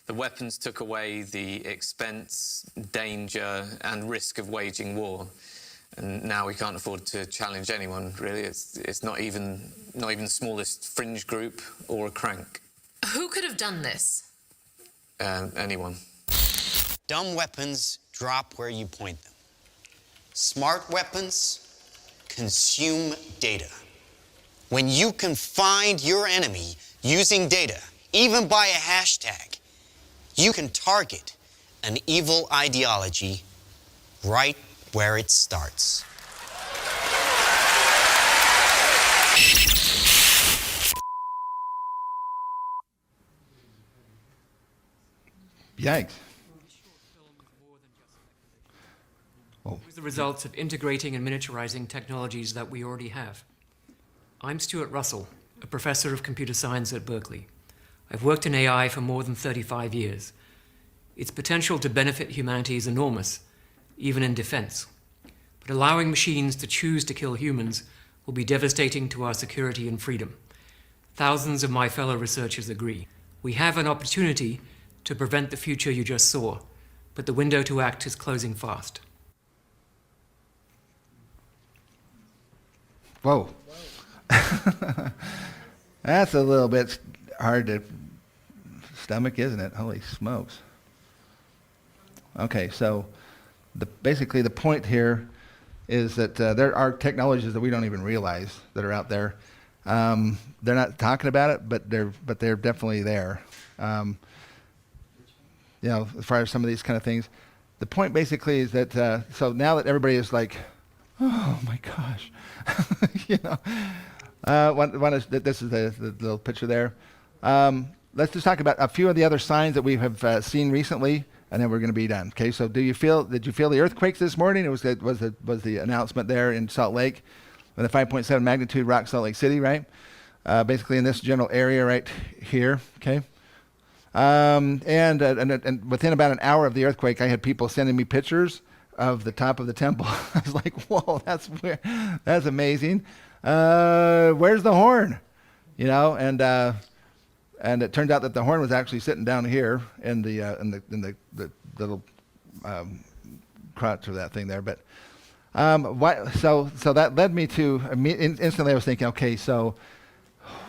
The weapons took away the expense, danger, and risk of waging war. And now we can't afford to challenge anyone, really. It's not even the smallest fringe group or a crank. Who could have done this? Anyone. Dumb weapons drop where you point them. Smart weapons consume data. When you can find your enemy using data, even by a hashtag, you can target an evil ideology right where it starts. Yikes. It was the results of integrating and miniaturizing technologies that we already have. I'm Stuart Russell, a professor of computer science at Berkeley. I've worked in AI for more than 35 years. Its potential to benefit humanity is enormous, even in defense. But allowing machines to choose to kill humans will be devastating to our security and freedom. Thousands of my fellow researchers agree. We have an opportunity to prevent the future you just saw, but the window to act is closing fast. Whoa. That's a little bit hard to stomach, isn't it? Holy smokes. Okay, so basically the point here is that there are technologies that we don't even realize that are out there. They're not talking about it, but they're definitely there. As far as some of these kind of things, the point basically is that so now that everybody is like, oh my gosh, this is the little picture there. Let's just talk about a few of the other signs that we have seen recently, and then we're going to be done. Okay, so did you feel the earthquakes this morning? It was the announcement there in Salt Lake, with a 5.7 magnitude rock Salt Lake City, right? Basically in this general area right here. Okay, and within about an hour of the earthquake, I had people sending me pictures of the top of the temple. I was like, whoa, that's amazing. Where's the horn? And it turned out that the horn was actually sitting down here in the little crotch of that thing there. But so that led me to instantly I was thinking, okay, so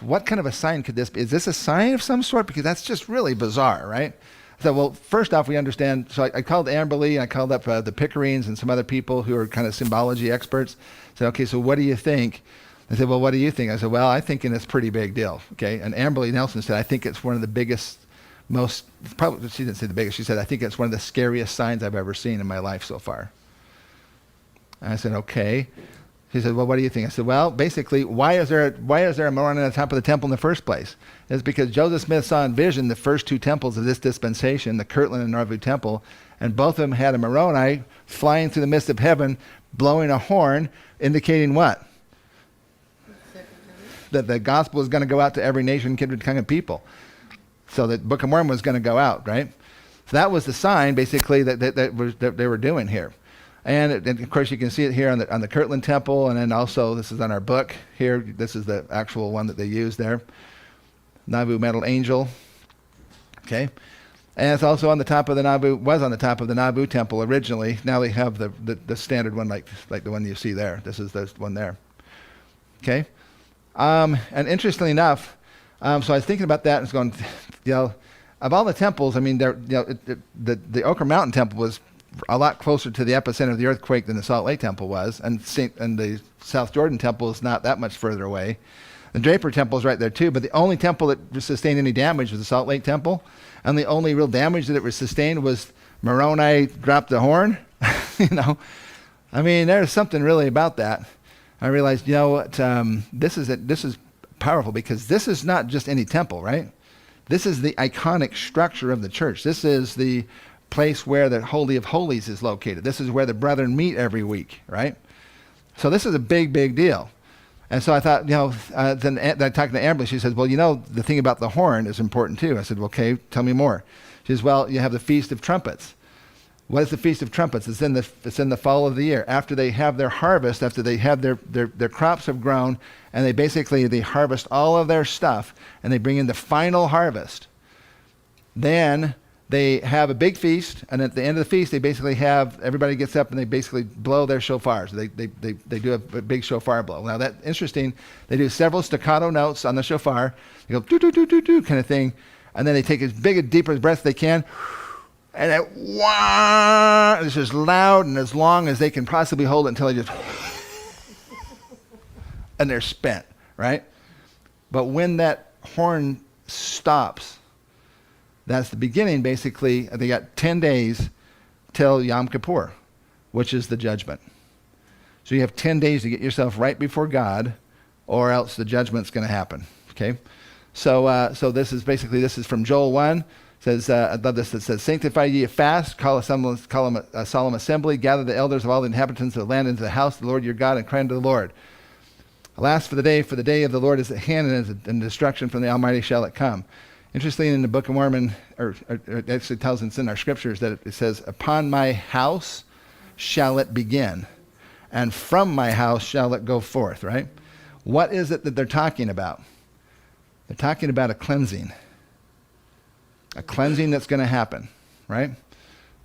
what kind of a sign could this be? Is this a sign of some sort? Because that's just really bizarre, right? So, well, first off, we understand. So I called Amberly, and I called up the Pickerings and some other people who are kind of symbology experts. I said, okay, so what do you think? I said, well, what do you think? I said, well, I think it's a pretty big deal, okay? And Amberly Nelson said, I think it's one of the biggest, probably, she didn't say the biggest, she said, I think it's one of the scariest signs I've ever seen in my life so far. And I said, okay. She said, well, what do you think? I said, well, basically, why is there a Moroni on the top of the temple in the first place? It's because Joseph Smith saw in vision the first two temples of this dispensation, the Kirtland and Nauvoo temple, and both of them had a Moroni flying through the midst of heaven, blowing a horn, indicating what? That the gospel is going to go out to every nation, kindred, tongue, and people. So the Book of Mormon was going to go out, right? So that was the sign, basically, that they were doing here. And of course, you can see it here on the Kirtland Temple, and then also this is on our book here. This is the actual one that they used there, Nauvoo Metal Angel. Okay, and it's also on the top of the Nauvoo. Was on the top of the Nauvoo Temple originally. Now they have the standard one, like the one you see there. This is the one there. Okay. And interestingly enough, so I was thinking about that and was going, of all the temples, I mean, the Ochre Mountain Temple was a lot closer to the epicenter of the earthquake than the Salt Lake Temple was, and the South Jordan Temple is not that much further away. The Draper Temple is right there too, but the only temple that sustained any damage was the Salt Lake Temple, and the only real damage that it was sustained was Moroni dropped the horn. I mean, there's something really about that. I realized, this is powerful because this is not just any temple, right? This is the iconic structure of the church. This is the place where the Holy of Holies is located. This is where the brethren meet every week, right? So this is a big, big deal. And so I thought, then I talked to Amberly. She says, well, the thing about the horn is important too. I said, well, okay, tell me more. She says, well, you have the Feast of Trumpets. What is the Feast of Trumpets? It's in the fall of the year. After they have their harvest, after they have their crops have grown, and they harvest all of their stuff, and they bring in the final harvest. Then they have a big feast, and at the end of the feast, they basically have, everybody gets up and they basically blow their shofars. They do a big shofar blow. Now that's interesting. They do several staccato notes on the shofar. They go do do do do do kind of thing, and then they take as big a deeper breath as they can. And it's as loud and as long as they can possibly hold it until they just and they're spent, right? But when that horn stops, that's the beginning, basically. They got 10 days till Yom Kippur, which is the judgment. So you have 10 days to get yourself right before God, or else the judgment's going to happen, okay? So this is from Joel 1. Says, I love this. It says, sanctify ye a fast, call a solemn assembly, gather the elders of all the inhabitants of the land into the house of the Lord your God, and cry unto the Lord. Alas, for the day of the Lord is at hand, and destruction from the Almighty shall it come. Interestingly, in the Book of Mormon, or it actually tells us in our scriptures that it says, upon my house shall it begin, and from my house shall it go forth, right? What is it that they're talking about? They're talking about a cleansing. A cleansing that's going to happen, right?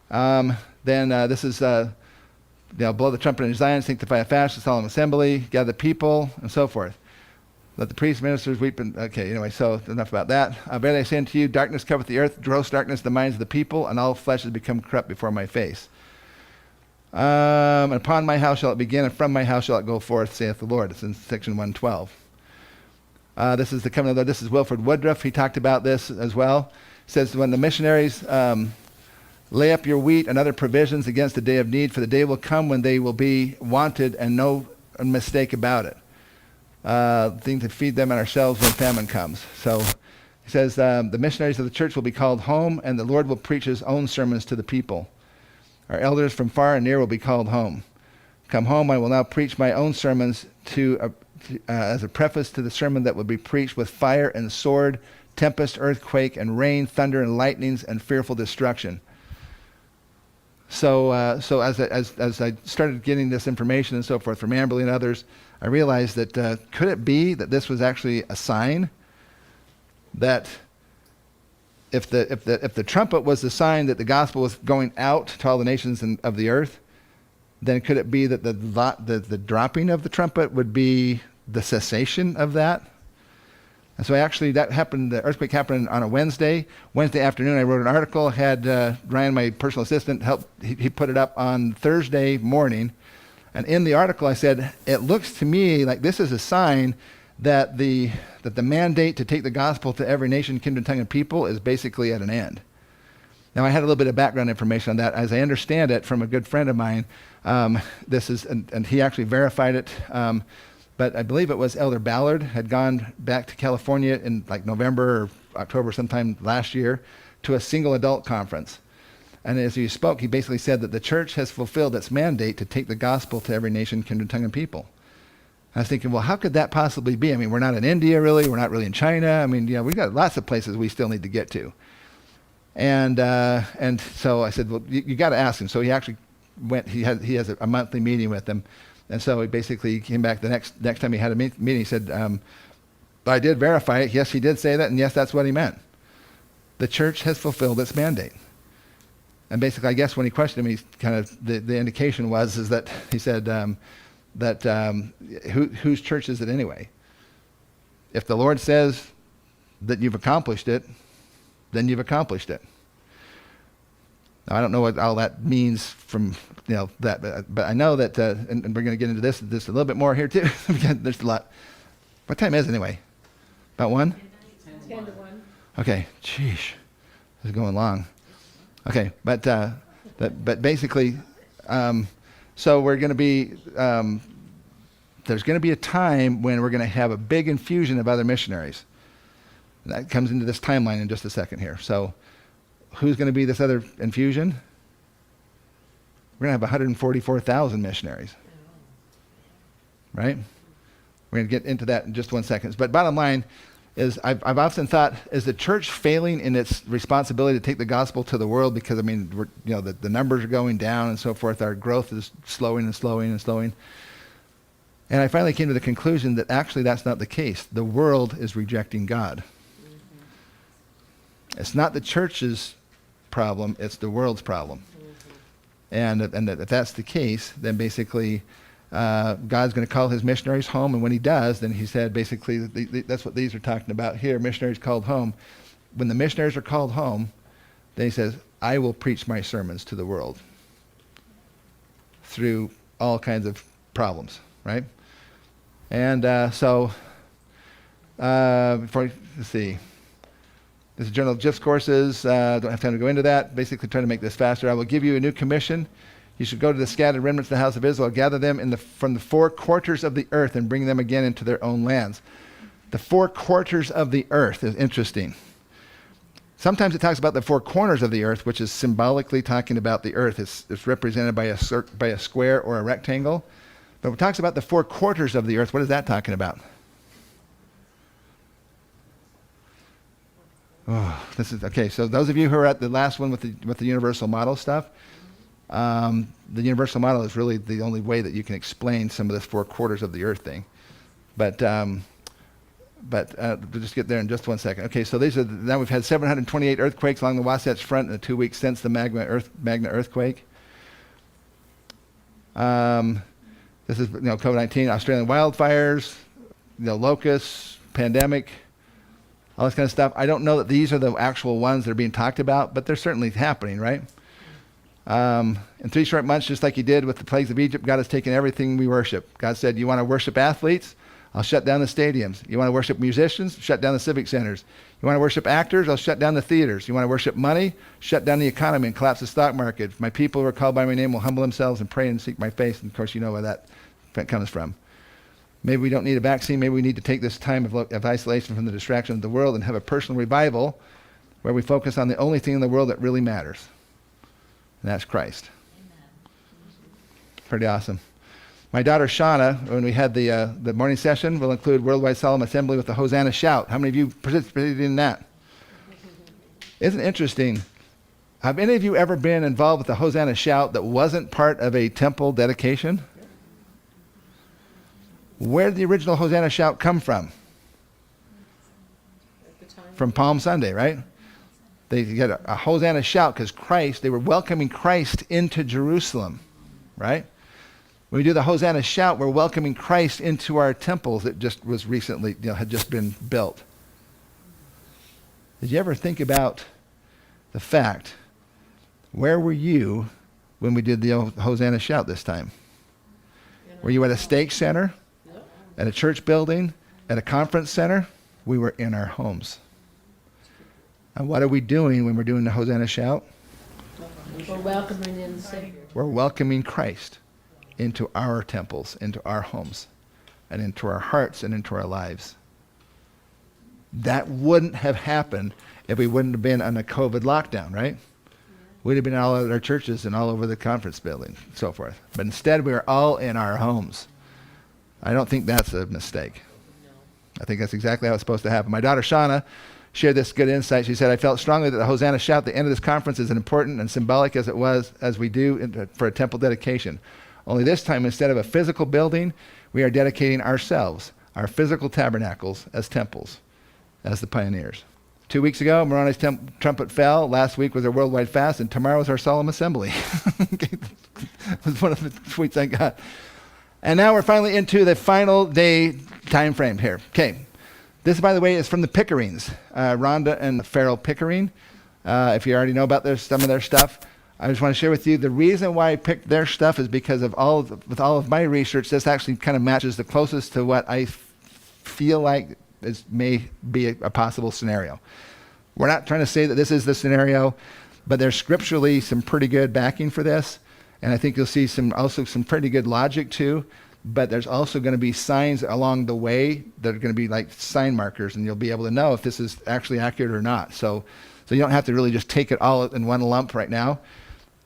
Then this is, blow the trumpet in Zion, sanctify a fast, a solemn assembly, gather the people, and so forth. Let the priests, ministers weep. Okay, anyway, so enough about that. Verily I say unto you, darkness covereth the earth, gross darkness the minds of the people, and all flesh has become corrupt before my face. And upon my house shall it begin, and from my house shall it go forth, saith the Lord. It's in section 112. This is the coming of the Lord. This is Wilford Woodruff. He talked about this as well. He says, when the missionaries lay up your wheat and other provisions against the day of need, for the day will come when they will be wanted, and no mistake about it. Things to feed them and ourselves when famine comes. So he says, the missionaries of the church will be called home, and the Lord will preach his own sermons to the people. Our elders from far and near will be called home. Come home, I will now preach my own sermons as a preface to the sermon that will be preached with fire and sword, tempest, earthquake, and rain, thunder, and lightnings, and fearful destruction. So as I started getting this information and so forth from Amberly and others, I realized that could it be that this was actually a sign that if the trumpet was the sign that the gospel was going out to all the nations of the earth, then could it be that the dropping of the trumpet would be the cessation of that? And so that happened, the earthquake happened on a Wednesday. Wednesday afternoon I wrote an article, had Ryan, my personal assistant, help. He put it up on Thursday morning. And in the article I said, it looks to me like this is a sign that the mandate to take the gospel to every nation, kindred, tongue, and people is basically at an end. Now I had a little bit of background information on that. As I understand it from a good friend of mine, this is, and he actually verified it, but I believe it was Elder Ballard had gone back to California in like November or October sometime last year to a single adult conference. And as he spoke, he basically said that the church has fulfilled its mandate to take the gospel to every nation, kindred, tongue, and people. I was thinking, well, how could that possibly be? I mean, we're not in India really. We're not really in China. I mean, we've got lots of places we still need to get to. And so I said, well, you got to ask him. So he actually went. He has a monthly meeting with them. And so he basically came back the next time he had a meeting. He said, I did verify it. Yes, he did say that. And yes, that's what he meant. The church has fulfilled its mandate. And basically, I guess when he questioned him, he kind of, the indication was that he said whose church is it anyway? If the Lord says that you've accomplished it, then you've accomplished it. Now, I don't know what all that means from that, but I know that, and we're going to get into this a little bit more here too. There's a lot. What time is it anyway? About 1? 10 to 1. Okay, sheesh, this is going long. Okay, but basically, so we're going to be, there's going to be a time when we're going to have a big infusion of other missionaries. And that comes into this timeline in just a second here. So who's going to be this other infusion? We're going to have 144,000 missionaries. Right? We're going to get into that in just 1 second. But bottom line is I've often thought, is the church failing in its responsibility to take the gospel to the world? Because, I mean, the numbers are going down and so forth. Our growth is slowing and slowing and slowing. And I finally came to the conclusion that actually that's not the case. The world is rejecting God. Mm-hmm. It's not the church's problem, it's the world's problem. Mm-hmm. And if that's the case, then basically God's going to call his missionaries home, and when he does, then he said basically that's what these are talking about here, missionaries called home. When the missionaries are called home, then he says, I will preach my sermons to the world through all kinds of problems, right? And let's see. This is Journal of Gifts courses. Don't have time to go into that. Basically trying to make this faster. I will give you a new commission. You should go to the scattered remnants of the house of Israel, gather them from the 4 quarters of the earth and bring them again into their own lands. The 4 quarters of the earth is interesting. Sometimes it talks about the 4 corners of the earth, which is symbolically talking about the earth. It's represented by a square or a rectangle. But when it talks about the 4 quarters of the earth, what is that talking about? Oh, this is okay. So those of you who are at the last one with the universal model stuff, the universal model is really the only way that you can explain some of this 4 quarters of the earth thing. But we'll just get there in just 1 second. Okay, so now we've had 728 earthquakes along the Wasatch Front in the 2 weeks since the Magna earthquake. This is COVID-19, Australian wildfires, locusts, pandemic, all this kind of stuff. I don't know that these are the actual ones that are being talked about, but they're certainly happening, right? In 3 short months, just like he did with the plagues of Egypt, God has taken everything we worship. God said, you want to worship athletes? I'll shut down the stadiums. You want to worship musicians? Shut down the civic centers. You want to worship actors? I'll shut down the theaters. You want to worship money? Shut down the economy and collapse the stock market. If my people who are called by my name will humble themselves and pray and seek my face. And of course, you know where that comes from. Maybe we don't need a vaccine. Maybe we need to take this time of isolation from the distraction of the world and have a personal revival where we focus on the only thing in the world that really matters. And that's Christ. Pretty awesome. My daughter Shauna, when we had the morning session, will include Worldwide Solemn Assembly with the Hosanna Shout. How many of you participated in that? Isn't it interesting? Have any of you ever been involved with the Hosanna Shout that wasn't part of a temple dedication? Where did the original Hosanna Shout come from? From Palm Sunday, right? They get a Hosanna Shout because Christ, they were welcoming Christ into Jerusalem, right? When we do the Hosanna Shout, we're welcoming Christ into our temples that just was recently, had just been built. Did you ever think about the fact, where were you when we did the Hosanna Shout this time? Were you at a stake center? At a church building? At a conference center? We were in our homes. And what are we doing when we're doing the Hosanna Shout? We're welcoming in the Savior. We're welcoming Christ into our temples, into our homes, and into our hearts and into our lives. That wouldn't have happened if we wouldn't have been on a COVID lockdown, right? We'd have been all over our churches and all over the conference building and so forth. But instead, we were all in our homes. I don't think that's a mistake. I think that's exactly how it's supposed to happen. My daughter Shauna shared this good insight. She said, I felt strongly that the Hosanna Shout at the end of this conference is as important and symbolic as it was as we do for a temple dedication. Only this time, instead of a physical building, we are dedicating ourselves, our physical tabernacles, as temples, as the pioneers. 2 weeks ago, Moroni's trumpet fell. Last week was our worldwide fast, and tomorrow is our solemn assembly. That was one of the tweets I got. And now we're finally into the final day time frame here. Okay. This, by the way, is from the Pickerings, Rhonda and Farrell Pickering. If you already know about some of their stuff, I just want to share with you the reason why I picked their stuff is because of with all of my research, this actually kind of matches the closest to what I feel like may be a possible scenario. We're not trying to say that this is the scenario, but there's scripturally some pretty good backing for this, and I think you'll see also some pretty good logic too. But there's also going to be signs along the way that are going to be like sign markers, and you'll be able to know if this is actually accurate or not. So you don't have to really just take it all in one lump right now.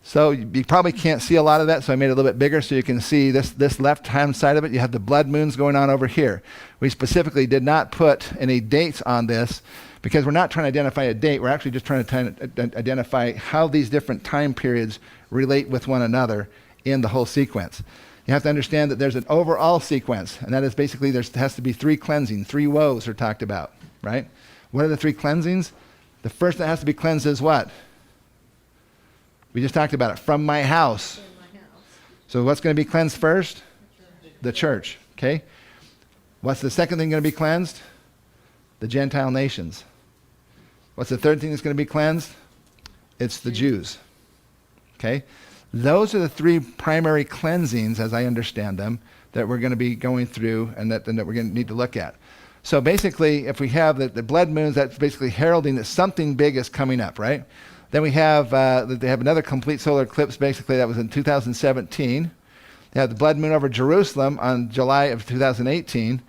So you probably can't see a lot of that, so I made it a little bit bigger so you can see this left-hand side of it. You have the blood moons going on over here. We specifically did not put any dates on this because we're not trying to identify a date. We're actually just trying to identify how these different time periods relate with one another in the whole sequence. You have to understand that there's an overall sequence, and that is basically there has to be 3 cleansing, 3 woes are talked about, right? What are the 3 cleansings? The first that has to be cleansed is what? We just talked about it. From my house. So what's going to be cleansed first? The church, okay? What's the second thing going to be cleansed? The Gentile nations. What's the third thing that's going to be cleansed? It's the Jews, okay? Those are the 3 primary cleansings, as I understand them, that we're going to be going through and that we're going to need to look at. So basically, if we have the blood moons, that's basically heralding that something big is coming up, right? Then we have, they have another complete solar eclipse, basically, that was in 2017. They have the blood moon over Jerusalem on July of 2018.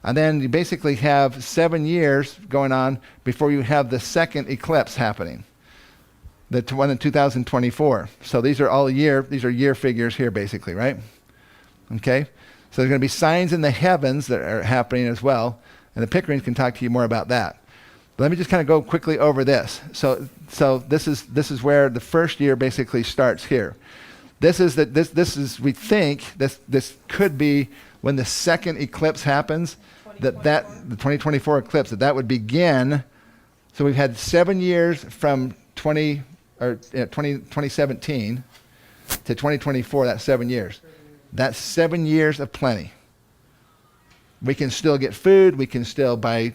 And then you basically have 7 years going on before you have the second eclipse happening. The one in 2024. So these are year figures here basically, right? Okay? So there's going to be signs in the heavens that are happening as well, and the Pickerings can talk to you more about that. But let me just kind of go quickly over this. So this is where the first year basically starts here. We think this could be when the second eclipse happens, the 2024 eclipse, that would begin. So we've had 7 years from 2017 to 2024, that's 7 years. That's 7 years of plenty. We can still get food. We can still buy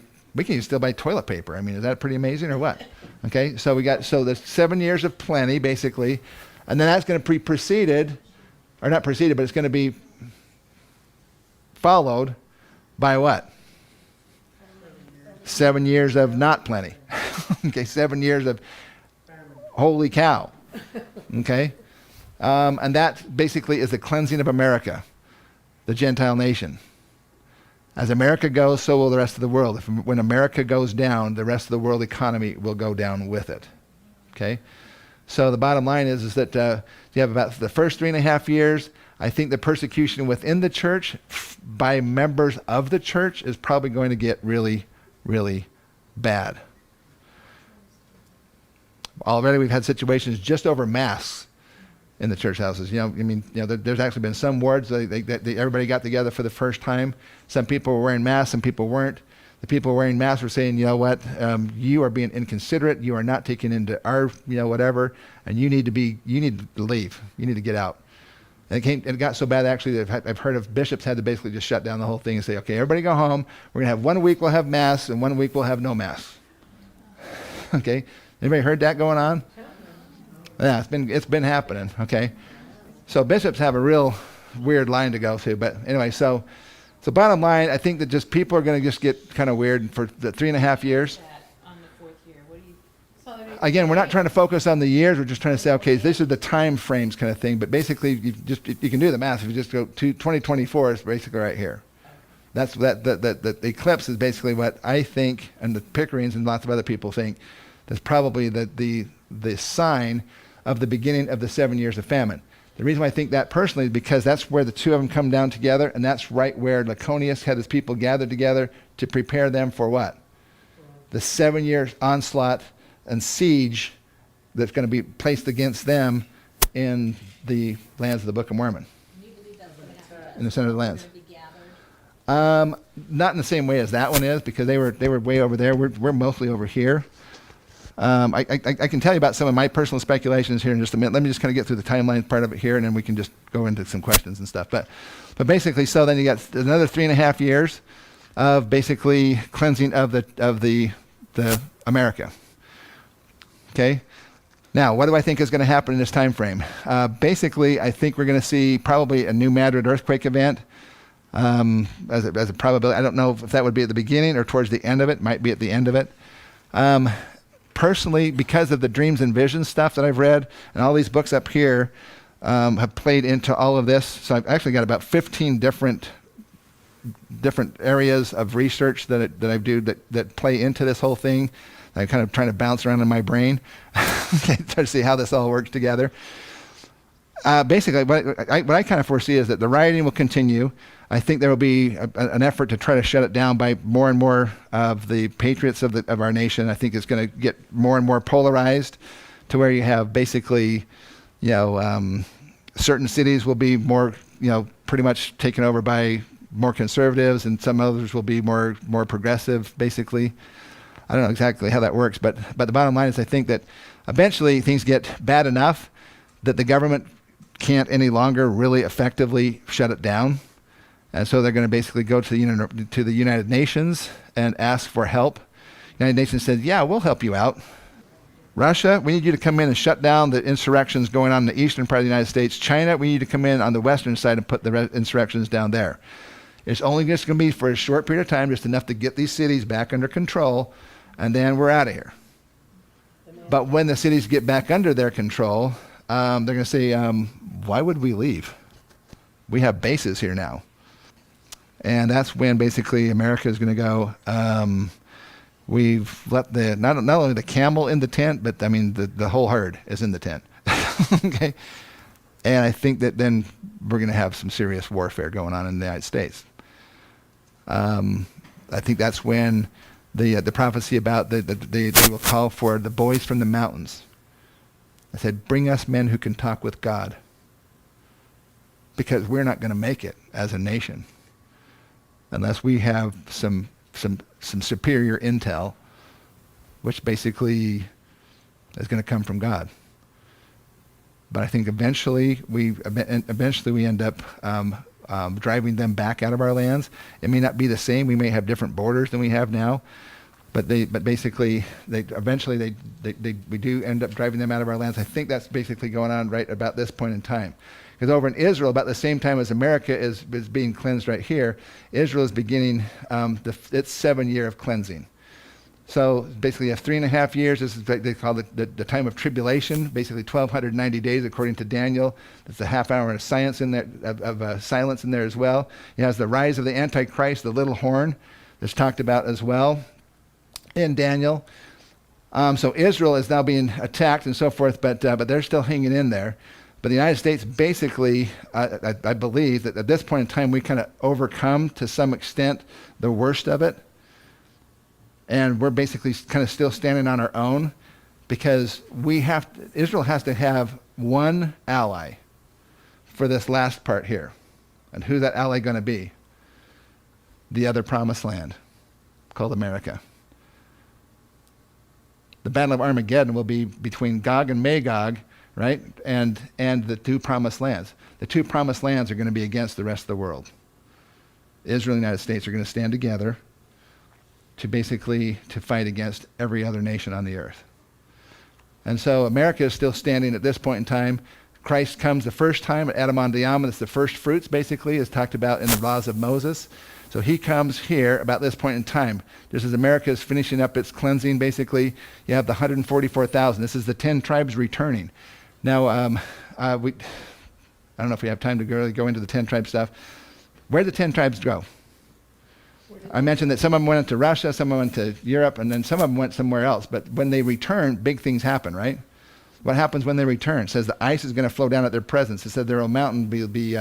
toilet paper. I mean, is that pretty amazing or what? Okay, so there's 7 years of plenty, basically. And then that's going to be preceded, or not preceded, but it's going to be followed by what? 7 years of not plenty. Okay, 7 years of holy cow. Okay? And that basically is the cleansing of America, the Gentile nation. As America goes, so will the rest of the world. When America goes down, the rest of the world economy will go down with it. Okay? So the bottom line is that you have about the first 3.5 years. I think the persecution within the church by members of the church is probably going to get really, really bad. Already we've had situations just over masks in the church houses. There's actually been some wards that everybody got together for the first time. Some people were wearing masks, some people weren't. The people wearing masks were saying, you know what, you are being inconsiderate. You are not taking into our, whatever, and you need to leave. You need to get out. And it got so bad, actually, that I've heard of bishops had to basically just shut down the whole thing and say, okay, everybody go home. We're going to have 1 week we'll have masks, and 1 week we'll have no masks. Okay? Anybody heard that going on? Yeah, it's been happening, okay? So bishops have a real weird line to go to. But anyway, so bottom line, I think that just people are going to just get kind of weird for the 3.5 years. On the 4th year, Again, we're not trying to focus on the years. We're just trying to say, okay, these are the time frames kind of thing. But basically, you can do the math. If you just go to 2024, it's basically right here. That's the eclipse is basically what I think, and the Pickerings and lots of other people think, that's probably the sign of the beginning of the 7 years of famine. The reason why I think that personally is because that's where the two of them come down together, and that's right where Laconius had his people gathered together to prepare them for what? The 7 year onslaught and siege that's going to be placed against them in the lands of the Book of Mormon. In the center of the lands. Not in the same way as that one is, because they were way over there. We're mostly over here. I can tell you about some of my personal speculations here in just a minute. Let me just kind of get through the timeline part of it here, and then we can just go into some questions and stuff. But basically, so then you got another 3.5 years of basically cleansing of the America. Okay. Now, what do I think is going to happen in this time frame? Basically, I think we're going to see probably a new Madrid earthquake event as a probability. I don't know if that would be at the beginning or towards the end of it. Might be at the end of it. Personally, because of the dreams and visions stuff that I've read, and all these books up here have played into all of this. So I've actually got about 15 different areas of research that I do that play into this whole thing. I'm kind of trying to bounce around in my brain, try to see how this all works together. Basically, what I kind of foresee is that the rioting will continue. I think there will be an effort to try to shut it down by more and more of the patriots of our nation. I think it's going to get more and more polarized to where you have basically, certain cities will be more, pretty much taken over by more conservatives, and some others will be more progressive, basically. I don't know exactly how that works, but the bottom line is I think that eventually things get bad enough that the government can't any longer really effectively shut it down. And so they're going to basically go to the United Nations and ask for help. The United Nations said, yeah, we'll help you out. Russia, we need you to come in and shut down the insurrections going on in the eastern part of the United States. China, we need you to come in on the western side and put the insurrections down there. It's only just going to be for a short period of time, just enough to get these cities back under control, and then we're out of here. But when the cities get back under their control, they're going to say, why would we leave? We have bases here now. And that's when basically America is going to go, we've let not only the camel in the tent, but I mean the whole herd is in the tent. Okay? And I think that then we're going to have some serious warfare going on in the United States. I think that's when the prophecy about they will call for the boys from the mountains. I said, bring us men who can talk with God, because we're not going to make it as a nation unless we have some superior intel, which basically is going to come from God. But I think eventually we end up driving them back out of our lands. It may not be the same. We may have different borders than we have now, but basically we do end up driving them out of our lands. I think that's basically going on right about this point in time. Because over in Israel, about the same time as America is being cleansed right here, Israel is beginning its 7 year of cleansing. So basically you have 3.5 years. This is what they call the time of tribulation, basically 1,290 days according to Daniel. There's a half hour of science in there, silence in there as well. It has the rise of the Antichrist, the little horn, that's talked about as well in Daniel. So Israel is now being attacked and so forth, but they're still hanging in there. But the United States basically, I believe that at this point in time, we kind of overcome to some extent the worst of it. And we're basically kind of still standing on our own because Israel has to have one ally for this last part here. And who's that ally going to be? The other promised land called America. The Battle of Armageddon will be between Gog and Magog, right? And the two promised lands. The two promised lands are going to be against the rest of the world. Israel and the United States are going to stand together to fight against every other nation on the earth. And so America is still standing at this point in time. Christ comes the first time at Adam on Diamond. It's the first fruits, basically, as talked about in the laws of Moses. So he comes here about this point in time. Just as America is finishing up its cleansing, basically, you have the 144,000. This is the 10 tribes returning. Now, I don't know if we have time to really go into the 10 tribe stuff. Where did the 10 tribes go? I mentioned that some of them went to Russia, some of them went to Europe, and then some of them went somewhere else. But when they return, big things happen, right? What happens when they return? It says the ice is going to flow down at their presence. It said their mountain will be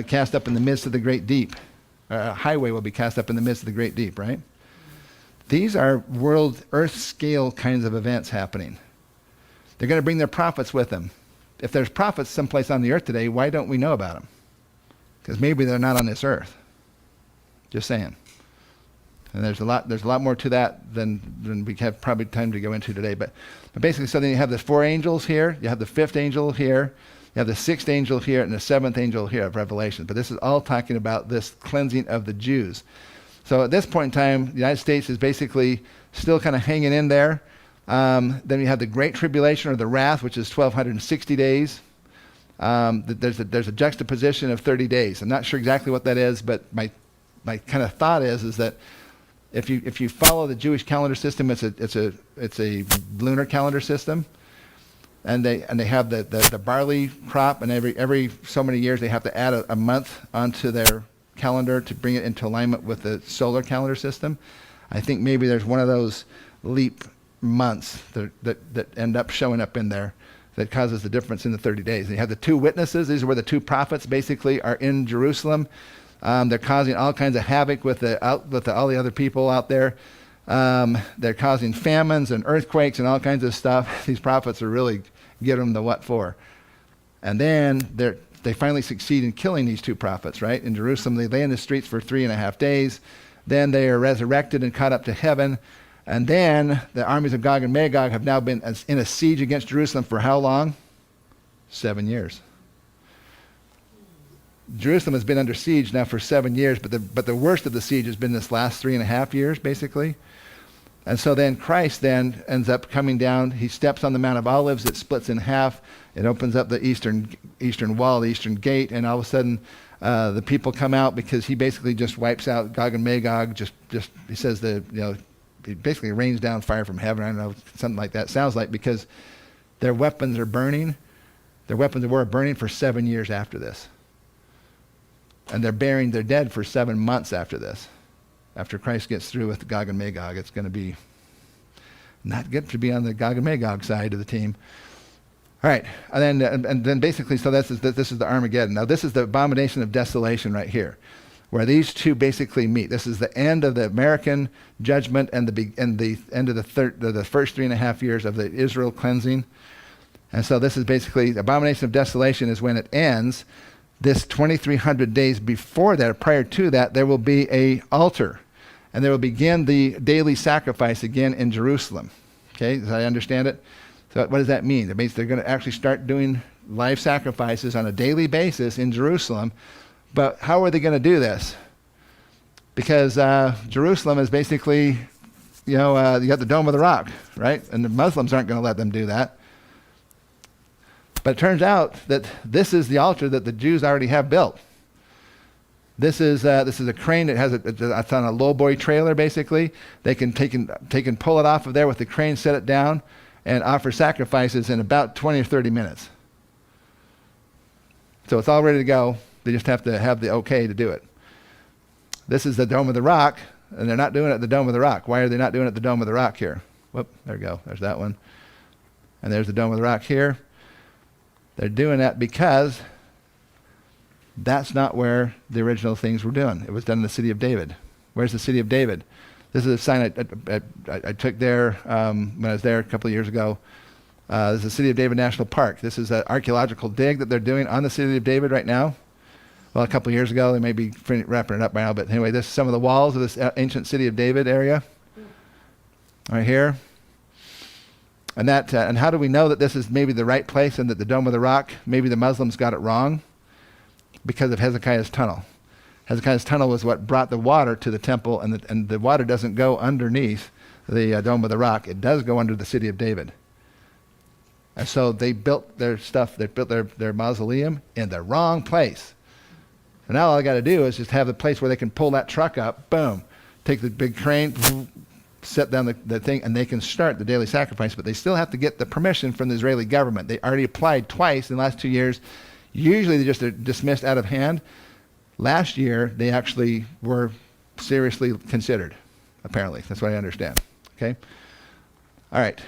cast up in the midst of the great deep. A highway will be cast up in the midst of the great deep, right? These are world, earth scale kinds of events happening. They're going to bring their prophets with them. If there's prophets someplace on the earth today, why don't we know about them? Because maybe they're not on this earth. Just saying. And there's a lot more to that than we have probably time to go into today. But basically, so then you have the 4 angels here, you have the 5th angel here, you have the 6th angel here, and the 7th angel here of Revelation. But this is all talking about this cleansing of the Jews. So at this point in time, the United States is basically still kind of hanging in there. Then you have the Great Tribulation or the Wrath, which is 1,260 days. There's a juxtaposition of 30 days. I'm not sure exactly what that is, but my kind of thought is that if you follow the Jewish calendar system, it's a lunar calendar system, and they have the barley crop, and every so many years they have to add a month onto their calendar to bring it into alignment with the solar calendar system. I think maybe there's one of those leap months that end up showing up in there that causes the difference in the 30 days. And you have the 2 witnesses. These are where the 2 prophets basically are in Jerusalem. They're causing all kinds of havoc with all the other people out there. They're causing famines and earthquakes and all kinds of stuff. These prophets are really giving them the what for. And then they finally succeed in killing these 2 prophets, right? In Jerusalem, they lay in the streets for 3.5 days. Then they are resurrected and caught up to heaven. And then the armies of Gog and Magog have now been in a siege against Jerusalem for how long? 7 years. Jerusalem has been under siege now for 7 years, but the worst of the siege has been this last 3.5 years, basically. And so then Christ then ends up coming down. He steps on the Mount of Olives. It splits in half. It opens up the eastern wall, the eastern gate, and all of a sudden the people come out because he basically just wipes out Gog and Magog. Just he says he basically rains down fire from heaven. I don't know, something like that sounds like, because their weapons are burning. Their weapons of war are burning for 7 years after this. And they're burying their dead for 7 months after this. After Christ gets through with Gog and Magog, it's going to be not good to be on the Gog and Magog side of the team. All right, and then basically, so this is the Armageddon. Now this is the abomination of desolation right here, where these 2 basically meet. This is the end of the American judgment and the end of the first 3.5 years of the Israel cleansing. And so this is basically, the abomination of desolation is when it ends. This 2,300 days before that, prior to that, there will be a altar, and there will begin the daily sacrifice again in Jerusalem. Okay, as I understand it. So what does that mean? It means they're going to actually start doing live sacrifices on a daily basis in Jerusalem, But how are they going to do this? Because Jerusalem is basically, you got the Dome of the Rock, right? And the Muslims aren't going to let them do that. But it turns out that this is the altar that the Jews already have built. This is a crane that has it's on a lowboy trailer, basically. They can pull it off of there with the crane, set it down, and offer sacrifices in about 20 or 30 minutes. So it's all ready to go. They just have to have the okay to do it. This is the Dome of the Rock, and they're not doing it at the Dome of the Rock. Why are they not doing it at the Dome of the Rock here? Whoop, there we go. There's that one. And there's the Dome of the Rock here. They're doing that because that's not where the original things were doing. It was done in the city of David. Where's the city of David? This is a sign I took there when I was there a couple of years ago. This is the City of David National Park. This is an archaeological dig that they're doing on the City of David right now. Well, a couple of years ago, they may be wrapping it up by now, but anyway, this is some of the walls of this ancient City of David area. Right here. And and how do we know that this is maybe the right place and that the Dome of the Rock, maybe the Muslims got it wrong? Because of Hezekiah's tunnel. Hezekiah's tunnel was what brought the water to the temple, and the water doesn't go underneath the Dome of the Rock. It does go under the City of David. And so they built their stuff, they built their mausoleum in the wrong place. And now all I got to do is just have the place where they can pull that truck up, boom, take the big crane, set down the thing, and they can start the daily sacrifice. But they still have to get the permission from the Israeli government. They already applied twice in the last 2 years. Usually they just are dismissed out of hand. Last year, they actually were seriously considered, apparently. That's what I understand. Okay? All right.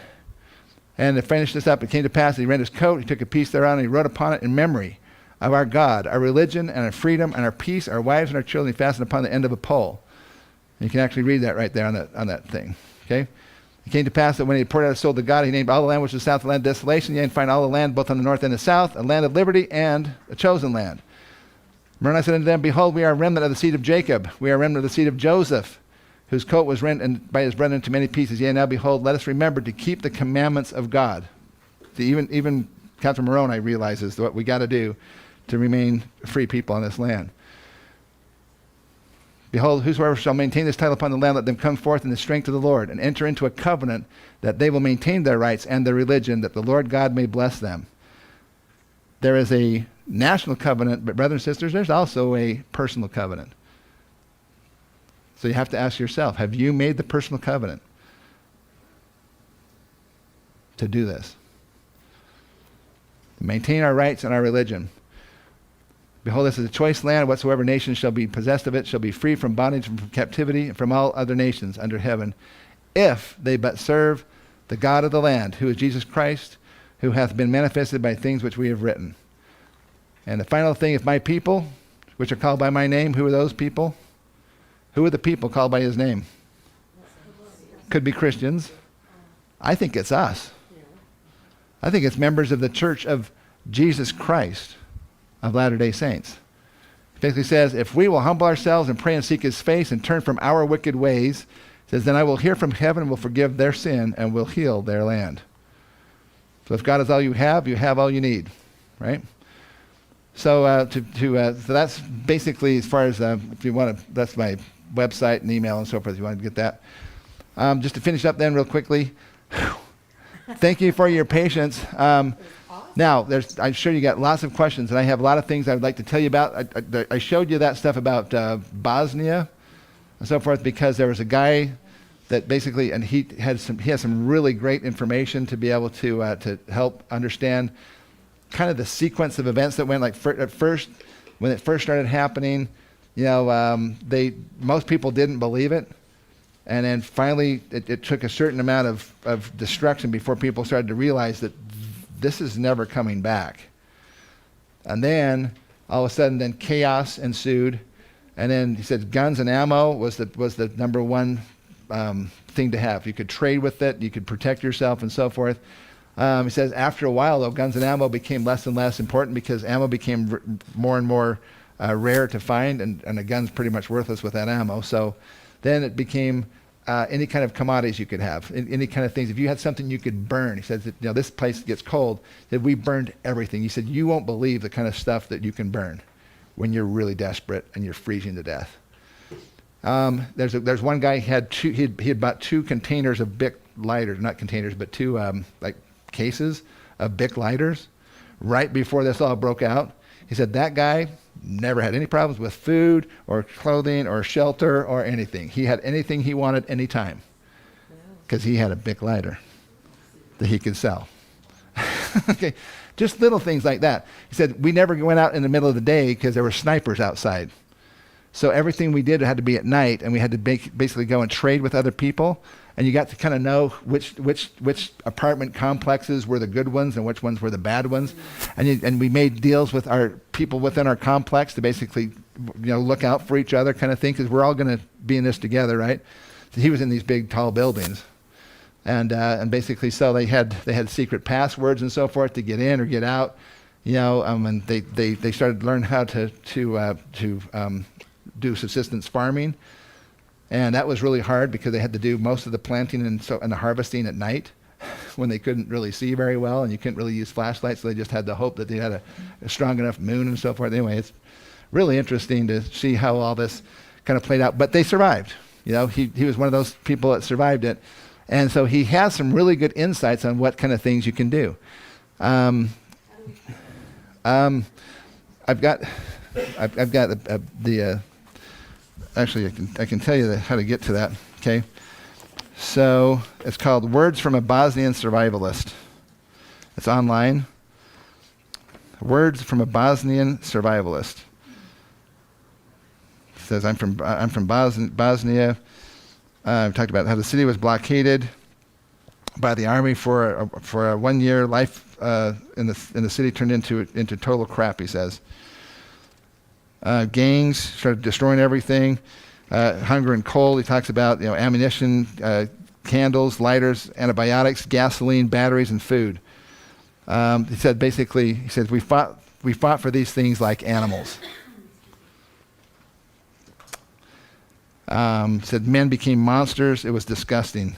And to finish this up, it came to pass that he rent his coat, he took a piece thereon, and he wrote upon it in memory of our God, our religion, and our freedom, and our peace, our wives and our children, he fastened upon the end of a pole. And you can actually read that right there on that thing. Okay? It came to pass that when he had poured out his soul to God, he named all the land which was south, the land of desolation, yea, and find all the land both on the north and the south, a land of liberty and a chosen land. Moroni said unto them, behold, we are a remnant of the seed of Jacob. We are a remnant of the seed of Joseph, whose coat was rent by his brethren into many pieces. Yea, now behold, let us remember to keep the commandments of God. Even Captain Moroni realizes what we got to do to remain free people on this land. Behold, whosoever shall maintain this title upon the land, let them come forth in the strength of the Lord, and enter into a covenant that they will maintain their rights and their religion, that the Lord God may bless them. There is a national covenant, but brothers and sisters, there's also a personal covenant. So you have to ask yourself, have you made the personal covenant to do this? To maintain our rights and our religion. Behold, this is a choice land. Whatsoever nation shall be possessed of it shall be free from bondage and from captivity and from all other nations under heaven, if they but serve the God of the land, who is Jesus Christ, who hath been manifested by things which we have written. And the final thing, if my people, which are called by my name, who are those people? Who are the people called by his name? Could be Christians. I think it's us. I think it's members of the Church of Jesus Christ of Latter-day Saints. It basically says, if we will humble ourselves and pray and seek his face and turn from our wicked ways, it says, then I will hear from heaven and will forgive their sin and will heal their land. So if God is all you have all you need, right? So so that's basically as far as, if you want to, that's my website and email and so forth, if you want to get that. Just to finish up then real quickly, thank you for your patience. Now, I'm sure you got lots of questions, and I have a lot of things I would like to tell you about. I showed you that stuff about Bosnia and so forth because there was a guy that basically, and he has some really great information to be able to help understand kind of the sequence of events that went. Like at first, when it first started happening, most people didn't believe it. And then finally, it took a certain amount of destruction before people started to realize that this is never coming back. And then, all of a sudden, then chaos ensued. And then he said guns and ammo was the number one thing to have. You could trade with it, you could protect yourself and so forth. He says after a while, though, guns and ammo became less and less important because ammo became more and more rare to find, and a gun's pretty much worthless without ammo. So then it became any kind of commodities you could have, any kind of things. If you had something you could burn, he says, that, this place gets cold, that we burned everything. He said, you won't believe the kind of stuff that you can burn. when you're really desperate and you're freezing to death. There's one guy he had bought 2 containers of Bic lighters, not containers, but 2 like cases of Bic lighters right before this all broke out. He said that guy never had any problems with food or clothing or shelter or anything. He had anything he wanted anytime because he had a Bic lighter that he could sell. Okay, just little things like that. He said we never went out in the middle of the day because there were snipers outside. So everything we did had to be at night, and we had to basically go and trade with other people. And you got to kind of know which apartment complexes were the good ones and which ones were the bad ones. And we made deals with our people within our complex to basically, look out for each other, kind of thing, because we're all going to be in this together, right? So he was in these big, tall buildings, and basically, so they had secret passwords and so forth to get in or get out, and they started to learn how to do subsistence farming. And that was really hard because they had to do most of the planting and the harvesting at night when they couldn't really see very well and you couldn't really use flashlights, so they just had to hope that they had a strong enough moon and so forth. Anyway, it's really interesting to see how all this kind of played out. But they survived. He was one of those people that survived it. And so he has some really good insights on what kind of things you can do. I've got actually, I can tell you how to get to that, okay? So it's called Words from a Bosnian Survivalist. It's online. Words from a Bosnian Survivalist. It says, I'm from Bosnia. I've talked about how the city was blockaded by the army for a 1 year. Life in the city turned into total crap, he says. Gangs started destroying everything. Hunger and cold. He talks about ammunition, candles, lighters, antibiotics, gasoline, batteries, and food. He said we fought for these things like animals. Said men became monsters. It was disgusting.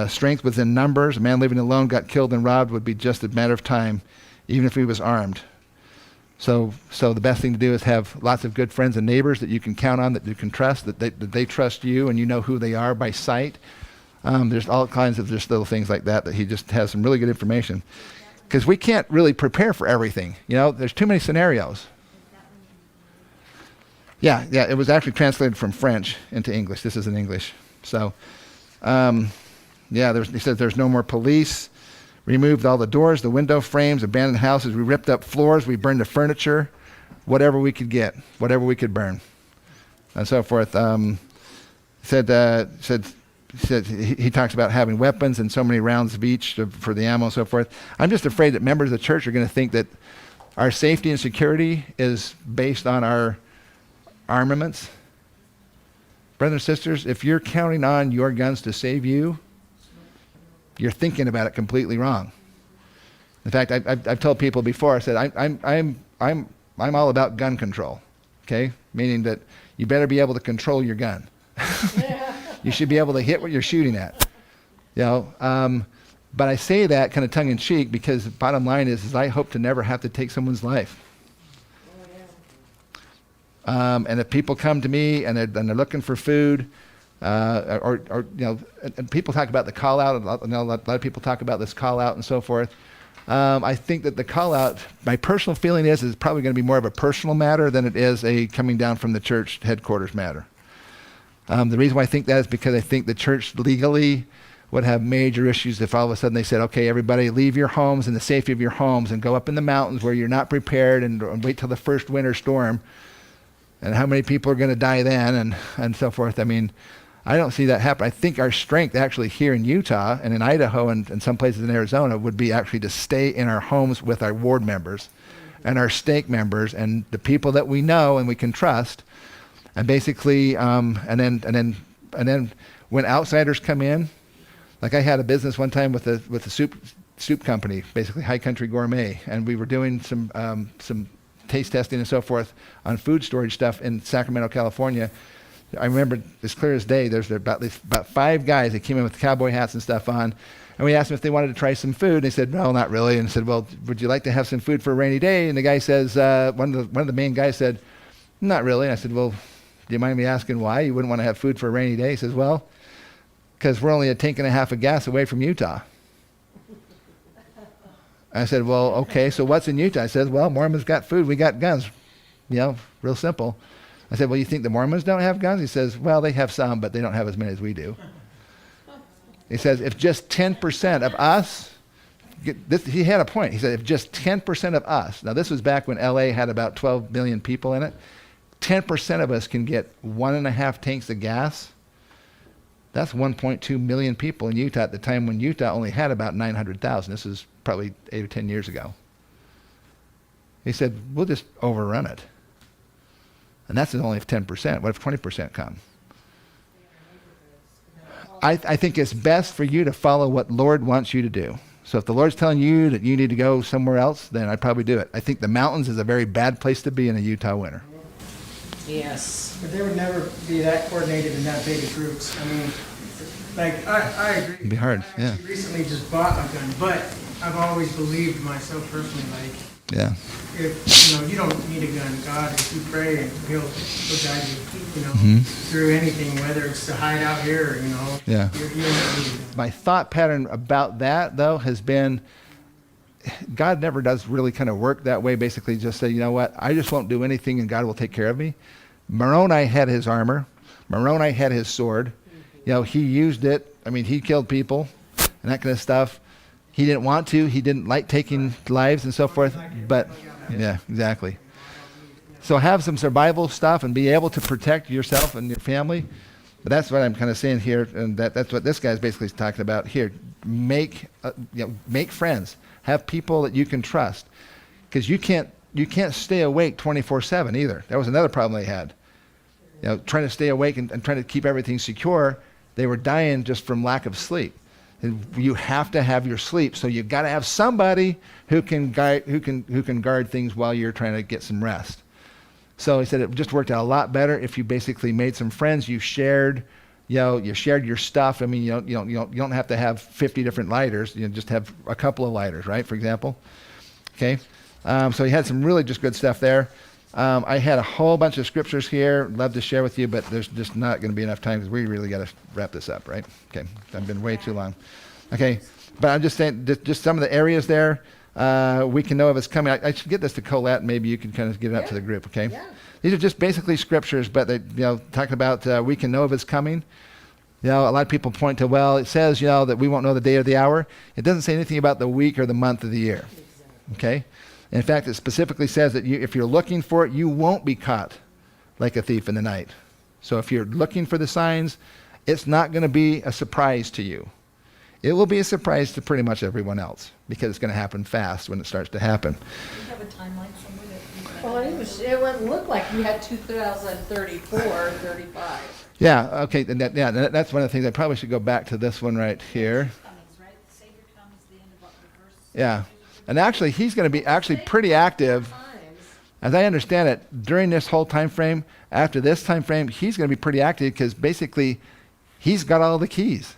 Strength was in numbers. A man living alone got killed and robbed would be just a matter of time, even if he was armed. So the best thing to do is have lots of good friends and neighbors that you can count on, that you can trust, that they trust you, and you know who they are by sight. There's all kinds of just little things like that he just has some really good information. Because we can't really prepare for everything. There's too many scenarios. Yeah, it was actually translated from French into English. This is in English. So, he says there's no more police. Removed all the doors, the window frames, abandoned houses. We ripped up floors. We burned the furniture, whatever we could get, whatever we could burn, and so forth. He talks about having weapons and so many rounds of each for the ammo and so forth. I'm just afraid that members of the church are going to think that our safety and security is based on our armaments. Brothers and sisters, if you're counting on your guns to save you, you're thinking about it completely wrong. In fact, I've told people before. I said I'm all about gun control, okay? Meaning that you better be able to control your gun. You should be able to hit what you're shooting at, But I say that kind of tongue in cheek because the bottom line is I hope to never have to take someone's life. And if people come to me and they're looking for food. And people talk about the call out. A lot of people talk about this call out and so forth. I think that the call out, my personal feeling is probably going to be more of a personal matter than it is a coming down from the church headquarters matter. The reason why I think that is because I think the church legally would have major issues if all of a sudden they said, okay, everybody leave your homes in the safety of your homes and go up in the mountains where you're not prepared and wait till the first winter storm. And how many people are going to die then and so forth. I mean, I don't see that happen. I think our strength actually here in Utah and in Idaho and some places in Arizona would be actually to stay in our homes with our ward members and our stake members and the people that we know and we can trust. And basically, and then when outsiders come in, like I had a business one time with a soup company, basically High Country Gourmet, and we were doing some taste testing and so forth on food storage stuff in Sacramento, California. I remember as clear as day, there's about 5 guys that came in with cowboy hats and stuff on. And we asked them if they wanted to try some food. And they said, no, not really. And I said, well, would you like to have some food for a rainy day? And the guy says, one of the main guys said, not really. And I said, well, do you mind me asking why you wouldn't want to have food for a rainy day? He says, well, because we're only a tank and a half of gas away from Utah. I said, well, okay, so what's in Utah? I said, well, Mormons got food, we got guns. Real simple. I said, well, you think the Mormons don't have guns? He says, well, they have some, but they don't have as many as we do. He says, if just 10% of us, he had a point. He said, if just 10% of us, now this was back when LA had about 12 million people in it, 10% of us can get 1.5 tanks of gas. That's 1.2 million people in Utah at the time when Utah only had about 900,000. This is probably 8 or 10 years ago. He said, we'll just overrun it. And that's only if 10%. What if 20% come? I think it's best for you to follow what Lord wants you to do. So if the Lord's telling you that you need to go somewhere else, then I'd probably do it. I think the mountains is a very bad place to be in a Utah winter. Yes. But they would never be that coordinated in that big of groups. I mean, like, I agree. It'd be hard, I yeah. recently just bought a gun, but I've always believed myself personally, like, yeah. If, you don't need a gun. God, if you pray, he'll guide you, through anything, whether it's to hide out here or, Yeah. you're not needing a gun. My thought pattern about that, though, has been God never does really kind of work that way. Basically, just say, you know what, I just won't do anything and God will take care of me. Moroni had his armor. Moroni had his sword. He used it. I mean, he killed people and that kind of stuff. He didn't want to. He didn't like taking lives and so forth. But, yeah, exactly. So have some survival stuff and be able to protect yourself and your family. But that's what I'm kind of saying here, and that's what this guy's basically talking about here. Make friends. Have people that you can trust, because you can't stay awake 24/7 either. That was another problem they had. Trying to stay awake and trying to keep everything secure. They were dying just from lack of sleep. And you have to have your sleep, so you've got to have somebody who can guard things while you're trying to get some rest. So he said it just worked out a lot better if you basically made some friends. You shared, you shared your stuff. I mean, you don't have to have 50 different lighters. You just have a couple of lighters, right? For example. Okay. So he had some really just good stuff there. I had a whole bunch of scriptures here. Love to share with you, but there's just not going to be enough time because we really got to wrap this up, right? Okay. I've been way too long. Okay. But I'm just saying, just some of the areas there. We can know if it's coming. I should get this to Colette. Maybe you can kind of get it up to the group, okay? Yeah. These are just basically scriptures, but they, talking about we can know if it's coming. A lot of people point to, well, it says, that we won't know the day or the hour. It doesn't say anything about the week or the month of the year, okay? In fact, it specifically says that if you're looking for it, you won't be caught like a thief in the night. So if you're looking for the signs, it's not going to be a surprise to you. It will be a surprise to pretty much everyone else because it's going to happen fast when it starts to happen. Do you have a timeline somewhere that well, it wouldn't look like you had 2034 or 35. Yeah, okay, that's one of the things. I probably should go back to this one right here. Yeah, and actually he's going to be actually pretty active. As I understand it, during this whole time frame, after this time frame, he's going to be pretty active because basically he's got all the keys.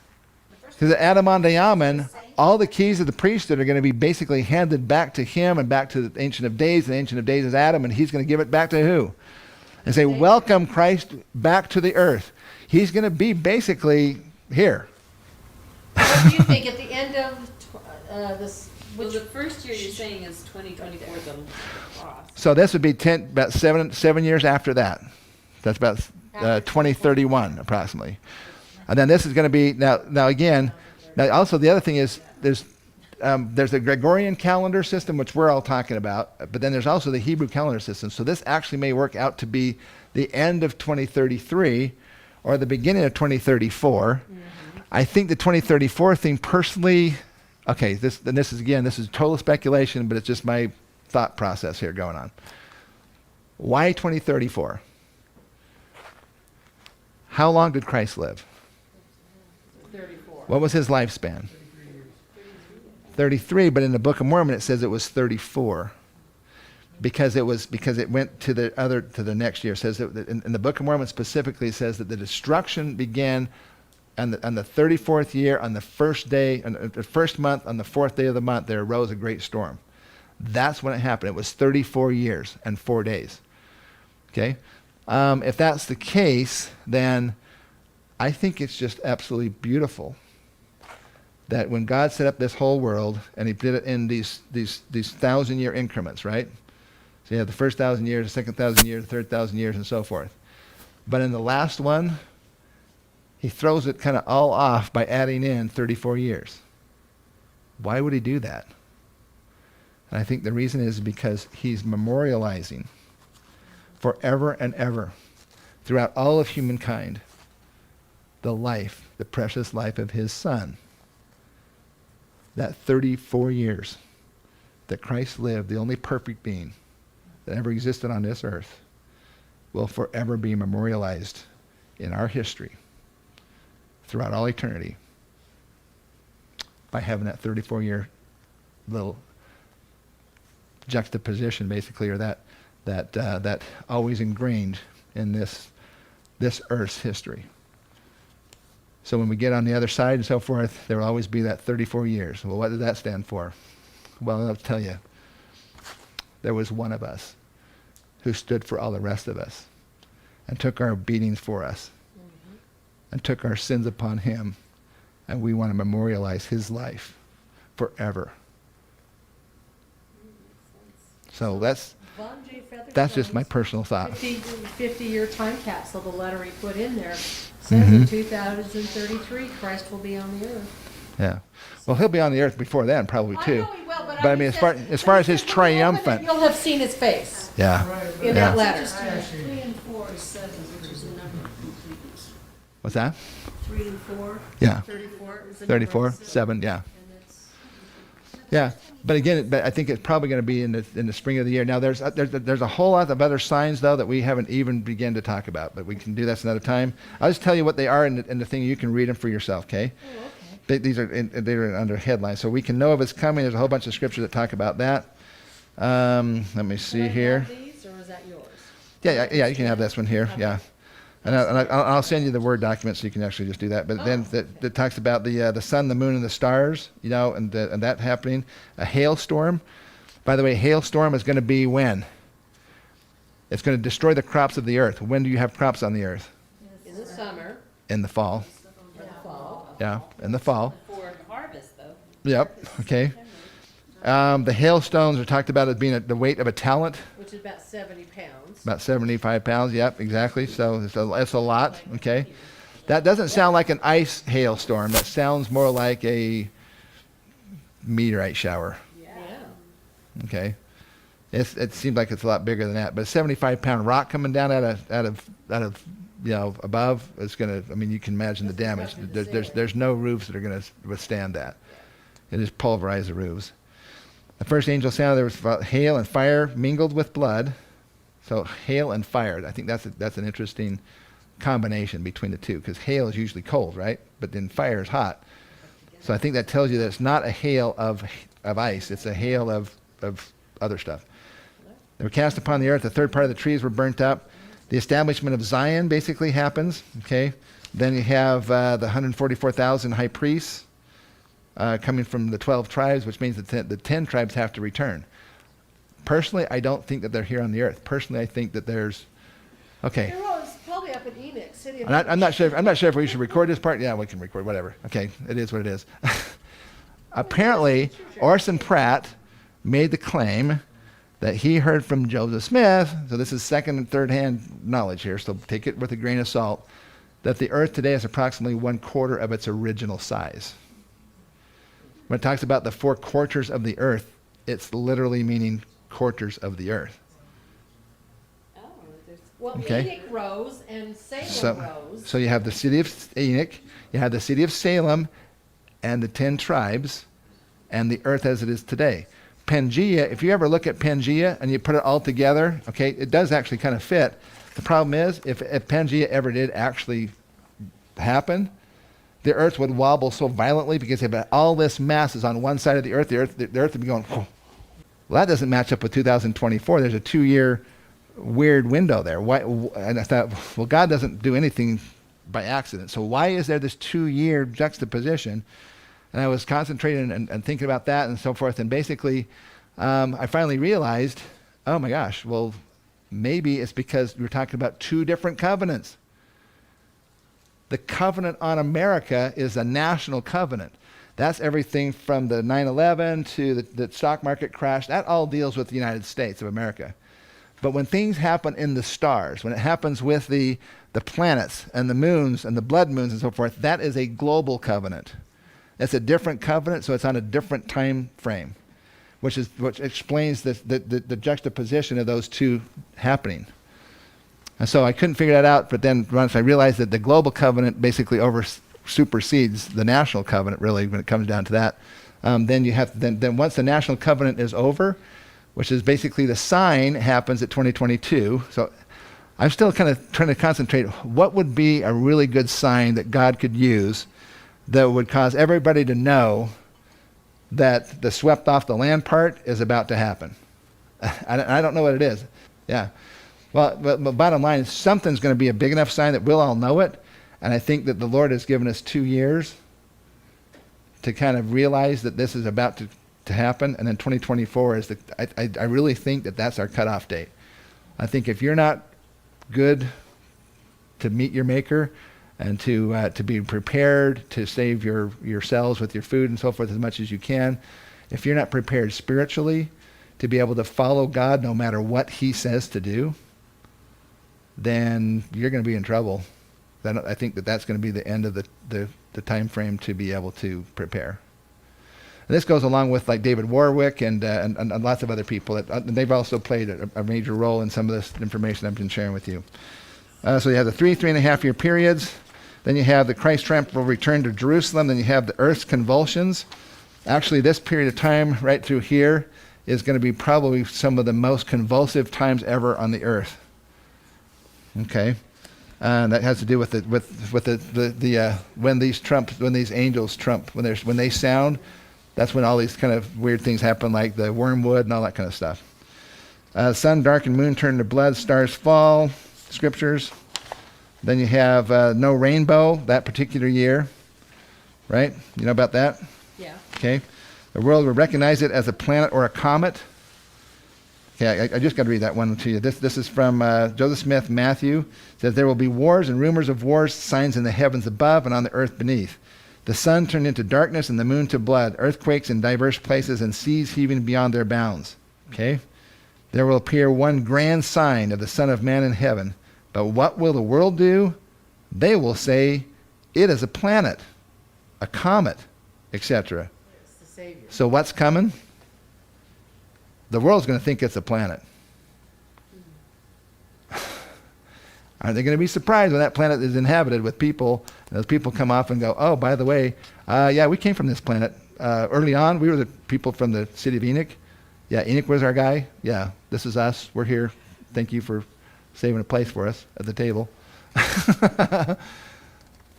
Because at Adam on Diamond, all the keys of the priesthood are going to be basically handed back to him and back to the Ancient of Days. And the Ancient of Days is Adam, and he's going to give it back to who? And say, welcome Christ back to the earth. He's going to be basically here. What do you think at the end of this? Well, the first year you're saying is 2024, the cross. So this would be about 7 years after that. That's about 2031 approximately. And then this is going to be now again. Now also the other thing is there's a Gregorian calendar system which we're all talking about, but then there's also the Hebrew calendar system. So this actually may work out to be the end of 2033 or the beginning of 2034. Mm-hmm. I think the 2034 thing personally. Okay, this is total speculation, but it's just my thought process here going on. Why 2034? How long did Christ live? 34. What was his lifespan? 33, but in the Book of Mormon it says it was 34. because it went to the next year. It says that in the Book of Mormon specifically, it says that the destruction began on the 34th year, on the first day, on the first month, on the fourth day of the month, there arose a great storm. That's when it happened. It was 34 years and 4 days. Okay? If that's the case, then I think it's just absolutely beautiful that when God set up this whole world, and he did it in these 1,000-year increments, right? So you have the first 1,000 years, the second 1,000 years, the third 1,000 years, and so forth. But in the last one, he throws it kind of all off by adding in 34 years. Why would he do that? And I think the reason is because he's memorializing forever and ever, throughout all of humankind, the life, the precious life of his Son. That 34 years that Christ lived, the only perfect being that ever existed on this earth, will forever be memorialized in our history throughout all eternity by having that 34-year little juxtaposition, basically, or that always ingrained in this earth's history. So when we get on the other side and so forth, there will always be that 34 years. Well, what did that stand for? Well, I'll tell you. There was one of us who stood for all the rest of us and took our beatings for us and took our sins upon him, and we want to memorialize his life forever. So that's just my personal thought. 50-year time capsule, the letter he put in there says in 2033 Christ will be on the earth. Yeah. Well, he'll be on the earth before then, probably too. I know he will, but I mean, as far as his triumphant. You'll have seen his face. Yeah. In that letter. 3 and 4 is 7, which is the number of completeness. What's that? 3 and 4. Yeah. 34. 34, 7, yeah. Yeah, but again, I think it's probably going to be in the spring of the year. Now, there's a whole lot of other signs, though, that we haven't even begun to talk about, but we can do that another time. I'll just tell you what they are in the thing. You can read them for yourself, okay? Oh, okay. These are they're under headlines, so we can know if it's coming. There's a whole bunch of scriptures that talk about that. Let me see here. Have these, or is that yours? Yeah, you can have this one here. Okay. Yeah. And I'll send you the Word document so you can actually just do that. But then that talks about the sun, the moon, and the stars, and that happening. A hailstorm. By the way, hailstorm is going to be when? It's going to destroy the crops of the earth. When do you have crops on the earth? In the summer. In the fall. In the fall. Yeah, in the fall. For harvest, though. Yep, okay. The hailstones are talked about as being the weight of a talent. Which is about 70 pounds. About 75 pounds, yep, exactly. So it's a lot, okay. That doesn't sound like an ice hailstorm. That sounds more like a meteorite shower. Yeah. Okay. It seems like it's a lot bigger than that. But a 75-pound rock coming down out of above is going to, I mean, you can imagine the damage. There's no roofs that are going to withstand that. It just pulverized the roofs. The first angel sounded, there was hail and fire mingled with blood. So hail and fire, I think that's an interesting combination between the two, because hail is usually cold, right? But then fire is hot. So I think that tells you that it's not a hail of ice, it's a hail of other stuff. They were cast upon the earth, the third part of the trees were burnt up. The establishment of Zion basically happens, okay? Then you have the 144,000 high priests coming from the 12 tribes, which means that the 10 tribes have to return. Personally, I don't think that they're here on the earth. Personally, I think that there's, okay. They're probably up in Enoch, city of I'm not sure if we should record this part. Yeah, we can record whatever. Okay, it is what it is. Apparently, Orson Pratt made the claim that he heard from Joseph Smith, so this is second and third hand knowledge here, so take it with a grain of salt, that the earth today is approximately 1/4 of its original size. When it talks about the 4 quarters of the earth, it's literally meaning quarters of the earth. Well, okay. Enoch rose and Salem rose. So you have the city of Enoch, you have the city of Salem, and the 10 tribes, and the earth as it is today. Pangea, if you ever look at Pangea and you put it all together, okay, it does actually kind of fit. The problem is, if Pangea ever did actually happen, the earth would wobble so violently because if all this mass is on one side of the earth would be going, whoa. Well, that doesn't match up with 2024. There's a 2-year weird window there. Why? And I thought, well, God doesn't do anything by accident. So why is there this 2-year juxtaposition? And I was concentrating and thinking about that and so forth. And basically, I finally realized, oh my gosh, well, maybe it's because we're talking about 2 different covenants. The covenant on America is a national covenant. That's everything from the 9/11 to the stock market crash. That all deals with the United States of America. But when things happen in the stars, when it happens with the planets and the moons and the blood moons and so forth, that is a global covenant. It's a different covenant, so it's on a different time frame, which explains the juxtaposition of those 2 happening. And so I couldn't figure that out, but then once I realized that the global covenant basically supersedes the national covenant, really, when it comes down to that, then once the national covenant is over, which is basically the sign happens at 2022. So I'm still kind of trying to concentrate, what would be a really good sign that God could use that would cause everybody to know that the swept off the land part is about to happen. I don't know what it is. Yeah. Well, but bottom line is something's going to be a big enough sign that we'll all know it. And I think that the Lord has given us 2 years to kind of realize that this is about to happen. And then 2024 is I really think that that's our cutoff date. I think if you're not good to meet your Maker and to be prepared to save yourselves with your food and so forth as much as you can, if you're not prepared spiritually to be able to follow God no matter what He says to do, then you're going to be in trouble. Then I think that's going to be the end of the time frame to be able to prepare. And this goes along with like David Warwick and lots of other people. They've also played a major role in some of this information I've been sharing with you. So you have the 3.5 year periods. Then you have the Christ triumphal return to Jerusalem. Then you have the earth's convulsions. Actually, this period of time right through here is going to be probably some of the most convulsive times ever on the earth. Okay. That has to do with when these angels trump, when they sound, that's when all these kind of weird things happen, like the wormwood and all that kind of stuff. Sun darken, moon turn to blood, stars fall, scriptures. Then you have no rainbow that particular year, right? You know about that? Yeah. Okay. The world will recognize it as a planet or a comet. Okay, I just got to read that one to you. This is from Joseph Smith, Matthew. It says, there will be wars and rumors of wars, signs in the heavens above and on the earth beneath. The sun turned into darkness and the moon to blood, earthquakes in diverse places and seas heaving beyond their bounds. Okay? There will appear one grand sign of the Son of Man in heaven. But what will the world do? They will say, it is a planet, a comet, etc. So what's coming? The world's going to think it's a planet. Are they going to be surprised when that planet is inhabited with people, and those people come off and go, oh, by the way, yeah, we came from this planet. Early on, we were the people from the city of Enoch. Yeah, Enoch was our guy. Yeah, this is us. We're here. Thank you for saving a place for us at the table. The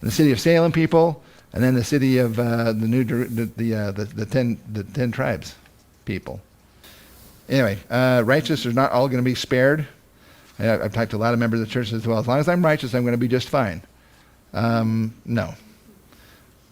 city of Salem people, and then the city of the 10 tribes people. Anyway, righteous are not all going to be spared. I've talked to a lot of members of the church as well. As long as I'm righteous, I'm going to be just fine. No.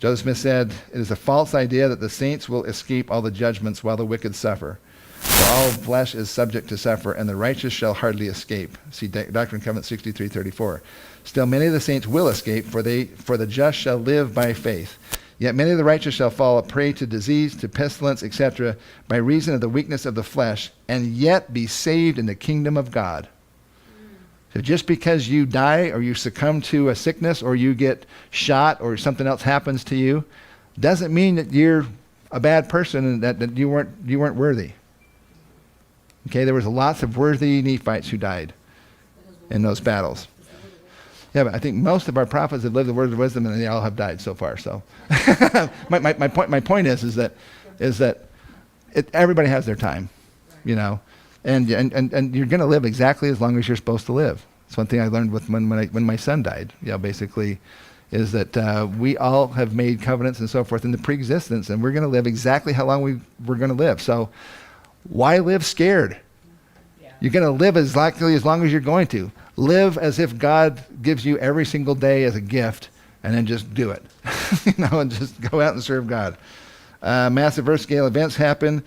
Joseph Smith said, it is a false idea that the saints will escape all the judgments while the wicked suffer. For all flesh is subject to suffer, and the righteous shall hardly escape. See Doctrine and Covenants 63:34. Still many of the saints will escape, for the just shall live by faith. Yet many of the righteous shall fall a prey to disease, to pestilence, etc., by reason of the weakness of the flesh, and yet be saved in the kingdom of God. So just because you die or you succumb to a sickness or you get shot or something else happens to you, doesn't mean that you're a bad person and that you weren't worthy. Okay, there was lots of worthy Nephites who died in those battles. Yeah, but I think most of our prophets have lived the words of wisdom, and they all have died so far. So, my point is that everybody has their time, you know, and you're going to live exactly as long as you're supposed to live. It's one thing I learned when my son died. You know, basically, is that we all have made covenants and so forth in the pre-existence, and we're going to live exactly how long we're going to live. So, Why live scared? You're going to live as likely as long as you're going to. Live as if God gives you every single day as a gift, and then just do it. And just go out and serve God. Massive earth-scale events happen.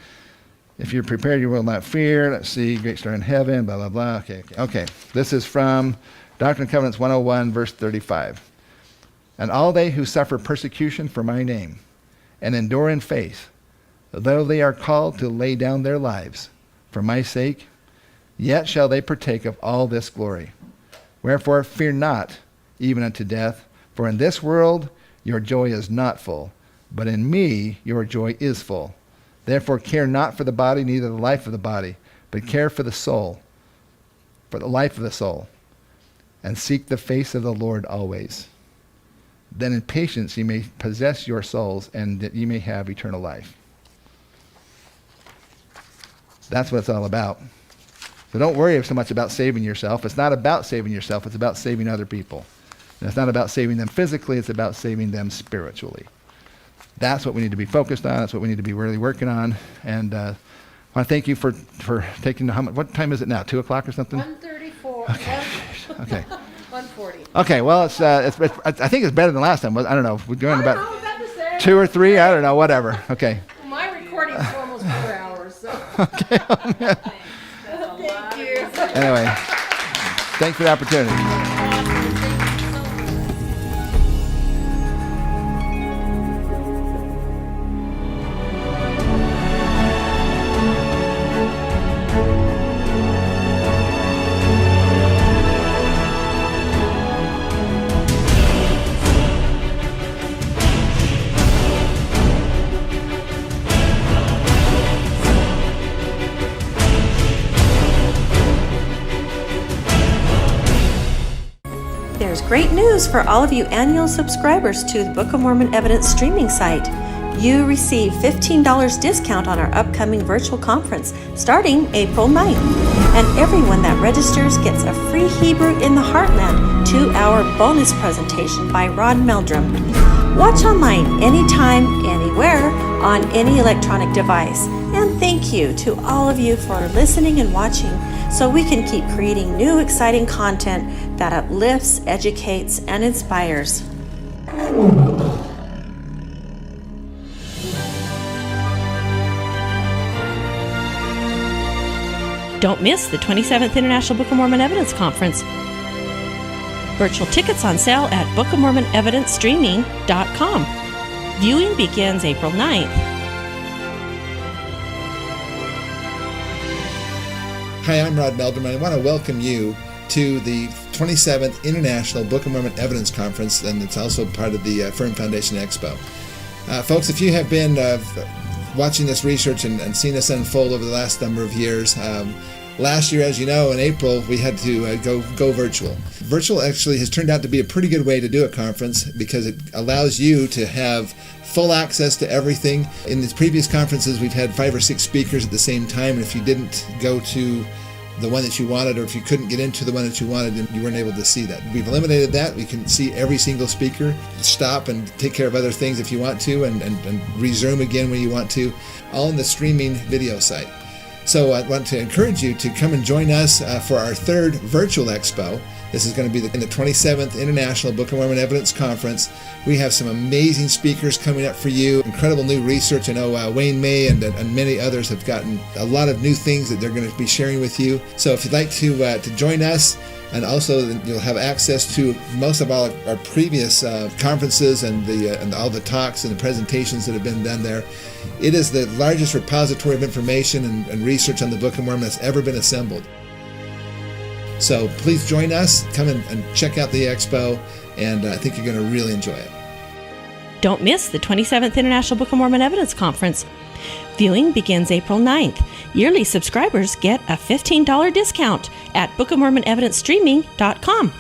If you're prepared, you will not fear. Let's see, great star in heaven, blah, blah, blah. Okay. This is from Doctrine and Covenants 101, verse 35. And all they who suffer persecution for my name and endure in faith, though they are called to lay down their lives for my sake, yet shall they partake of all this glory. Wherefore fear not, even unto death, for in this world your joy is not full, but in me your joy is full. Therefore care not for the body, neither the life of the body, but care for the soul, for the life of the soul, and seek the face of the Lord always. Then in patience ye may possess your souls, and that ye may have eternal life. That's what it's all about. So don't worry so much about saving yourself. It's not about saving yourself. It's about saving other people. And it's not about saving them physically. It's about saving them spiritually. That's what we need to be focused on. That's what we need to be really working on. And I want to thank you for taking what time is it now? 2 o'clock or something? 1:34. Okay. 1:40. Okay. Well, it's I think it's better than last time. I don't know. We're doing about 2 or 3. I don't know. Whatever. Okay. My recording's for almost 4 hours. So. Okay. Thank you. Anyway, thanks for the opportunity. There's great news for all of you annual subscribers to the Book of Mormon Evidence streaming site. You receive $15 discount on our upcoming virtual conference starting April 9th. And everyone that registers gets a free Hebrew in the Heartland 2-hour bonus presentation by Ron Meldrum. Watch online anytime, anywhere, on any electronic device. And thank you to all of you for listening and watching so we can keep creating new exciting content that uplifts, educates, and inspires. Don't miss the 27th International Book of Mormon Evidence Conference. Virtual tickets on sale at bookofmormonevidencestreaming.com. Viewing begins April 9th. Hi, I'm Rod Meldrum, and I want to welcome you to the 27th International Book of Mormon Evidence Conference, and it's also part of the Firm Foundation Expo. Folks, if you have been watching this research and seen this unfold over the last number of years, last year, as you know, in April, we had to go virtual. Virtual actually has turned out to be a pretty good way to do a conference because it allows you to have full access to everything. In these previous conferences, we've had 5 or 6 speakers at the same time, and if you didn't go to the one that you wanted, or if you couldn't get into the one that you wanted, then you weren't able to see that. We've eliminated that. We can see every single speaker, stop and take care of other things if you want to, and resume again when you want to, all in the streaming video site. So I want to encourage you to come and join us for our 3rd virtual expo. This is going to be in the 27th International Book of Mormon Evidence Conference. We have some amazing speakers coming up for you, incredible new research. I know Wayne May and many others have gotten a lot of new things that they're going to be sharing with you. So if you'd like to join us, and also you'll have access to most of all our previous conferences and all the talks and the presentations that have been done there. It is the largest repository of information and research on the Book of Mormon that's ever been assembled. So please join us, come and check out the expo, and I think you're going to really enjoy it. Don't miss the 27th International Book of Mormon Evidence Conference. Viewing begins April 9th. Yearly subscribers get a $15 discount at bookofmormonevidencestreaming.com.